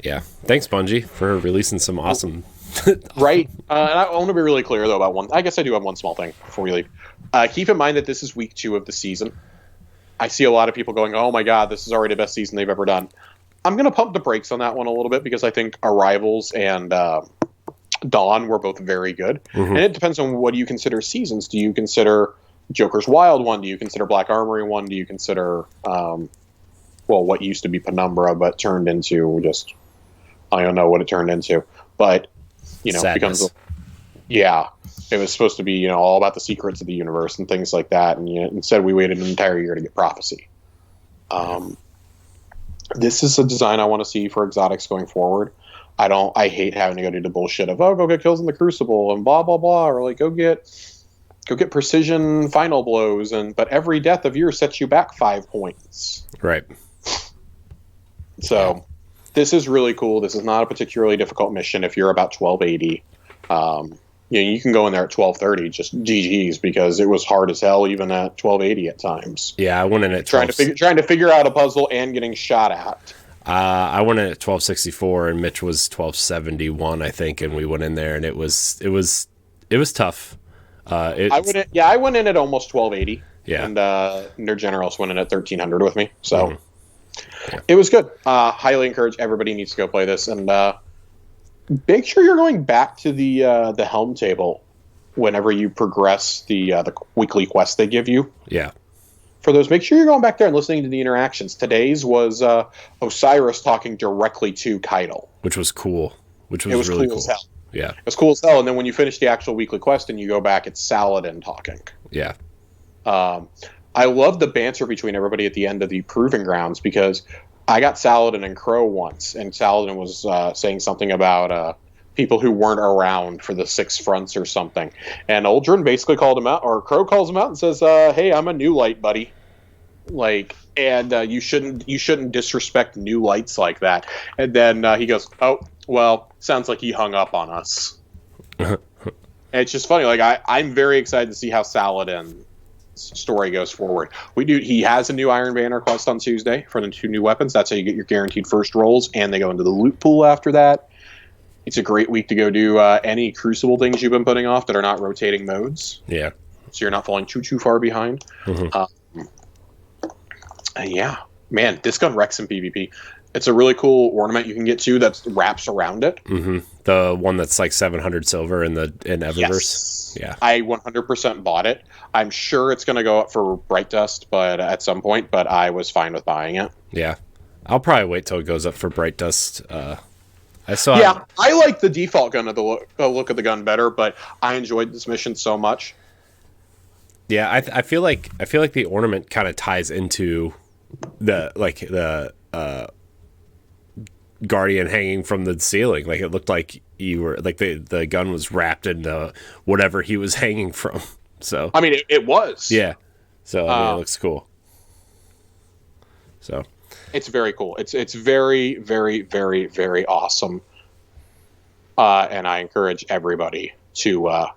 Yeah. Thanks, Bungie, for releasing some awesome Right. And I want to be really clear, though, about one. I guess I do have one small thing before we leave. Keep in mind that this is week 2 of the season. I see a lot of people going, oh my God, this is already the best season they've ever done. I'm going to pump the brakes on that one a little bit because I think Arrivals and Dawn were both very good. Mm-hmm. And it depends on what do you consider seasons. Do you consider Joker's Wild one? Do you consider Black Armory one? Do you consider, what used to be Penumbra but turned into just, I don't know what it turned into. But, Sadness. Becomes, it was supposed to be, all about the secrets of the universe and things like that. And instead we waited an entire year to get Prophecy. This is a design I want to see for exotics going forward. I hate having to go do the bullshit of, go get kills in the Crucible and blah, blah, blah. Or like, go get precision final blows. But every death of yours sets you back 5 points. Right. So this is really cool. This is not a particularly difficult mission if you're about 1280. You can go in there at 1230, just GG's, because it was hard as hell even at 1280 at times. Yeah, I went in at trying to figure out a puzzle and getting shot at. I went in at 1264 and Mitch was 1271, I think, and we went in there and it was tough. I went in at almost 1280. Yeah, and Nerd Generals went in at 1300 with me, so It was good. Highly encourage everybody needs to go play this, and make sure you're going back to the helm table whenever you progress the weekly quest they give you. Yeah. For those, make sure you're going back there and listening to the interactions. Today's was Osiris talking directly to Keitel, which was cool. It was really cool. As hell. Yeah, it was cool as hell. And then when you finish the actual weekly quest and you go back, it's Saladin talking. Yeah. I love the banter between everybody at the end of the Proving Grounds, because I got Saladin and Crow once, and Saladin was saying something about people who weren't around for the 6 fronts or something. And Uldren basically called him out, or Crow calls him out and says, hey, I'm a new light, buddy. You shouldn't disrespect new lights like that. And then he goes, oh, well, sounds like he hung up on us. And it's just funny. I'm very excited to see how Saladin's story goes forward. He has a new Iron Banner quest on Tuesday for the 2 new weapons. That's how you get your guaranteed first rolls, and they go into the loot pool after that. It's a great week to go do any Crucible things you've been putting off that are not rotating modes. Yeah. So you're not falling too far behind. Mm-hmm. Man, this gun wrecks in PvP. It's a really cool ornament you can get to that wraps around it. Mm-hmm. The one that's like 700 silver in Eververse. Yes. Yeah. I 100% bought it. I'm sure it's going to go up for Bright Dust, but at some point. But I was fine with buying it. Yeah, I'll probably wait till it goes up for Bright Dust. I like the default gun of the look of the gun better, but I enjoyed this mission so much. Yeah, I feel like the ornament kind of ties into the Guardian hanging from the ceiling. Like it looked like you were like the gun was wrapped in whatever he was hanging from. So I mean, it was. Yeah. So it looks cool. So it's very cool. It's very, very, very, very awesome. And I encourage everybody to go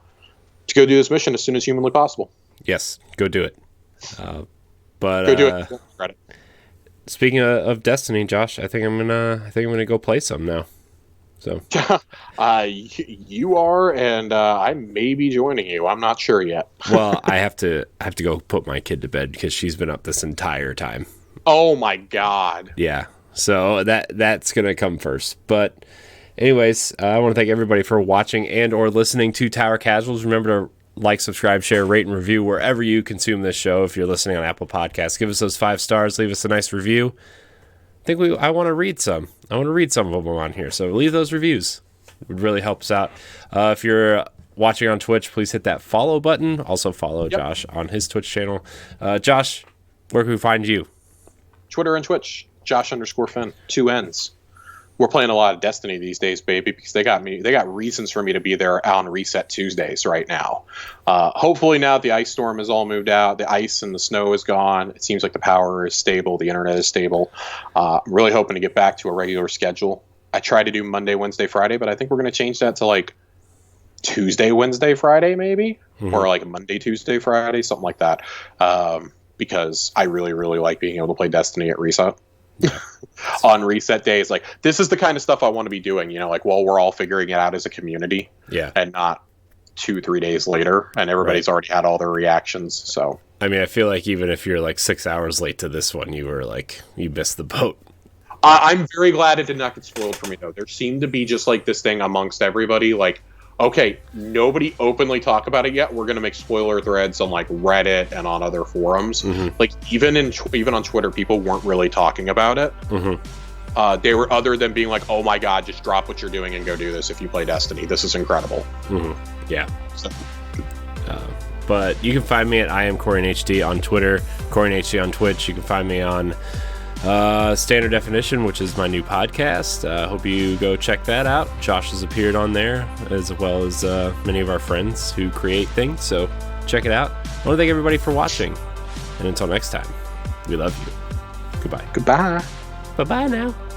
do this mission as soon as humanly possible. Yes, go do it. Go do it. Credit. Speaking of Destiny, Josh, I think I'm gonna go play some now. So you are, and I may be joining you. I'm not sure yet. Well, I have to go put my kid to bed because she's been up this entire time. Oh my God. Yeah. So that's gonna come first. But anyways, I want to thank everybody for watching and or listening to Tower Casuals. Remember to like, subscribe, share, rate, and review wherever you consume this show. If you're listening on Apple Podcasts, give us those 5 stars. Leave us a nice review. I want to read some. I want to read some of them on here. So leave those reviews. It would really help us out. If you're watching on Twitch, please hit that follow button. Also follow Josh on his Twitch channel. Josh, where can we find you? Twitter and Twitch. Josh_Finn. 2 N's. We're playing a lot of Destiny these days, baby, because they got reasons for me to be there on Reset Tuesdays right now. Hopefully now that the ice storm has all moved out, the ice and the snow is gone. It seems like the power is stable, the internet is stable. I'm really hoping to get back to a regular schedule. I tried to do Monday, Wednesday, Friday, but I think we're going to change that to like Tuesday, Wednesday, Friday, maybe, or like Monday, Tuesday, Friday, something like that. Because I really, really like being able to play Destiny at Reset. on reset days. Like, this is the kind of stuff I want to be doing, like while we're all figuring it out as a community. Yeah. And not 2-3 days later and everybody's already had all their reactions. So I mean, I feel like even if you're like 6 hours late to this one, you missed the boat. I'm very glad it did not get spoiled for me, though. There seemed to be just like this thing amongst everybody, like, okay, nobody openly talk about it yet. We're going to make spoiler threads on like Reddit and on other forums. Like even on Twitter, people weren't really talking about it. They were, other than being like, oh my God, just drop what you're doing and go do this if you play Destiny. This is incredible. Yeah. So. But you can find me at I am CorianHD on Twitter, CorianHD on Twitch. You can find me on Standard Definition, which is my new podcast. Hope you go check that out. Josh has appeared on there, as well as many of our friends who create things. So check it out. I want to thank everybody for watching. And until next time, we love you. Goodbye. Goodbye. Bye-bye now.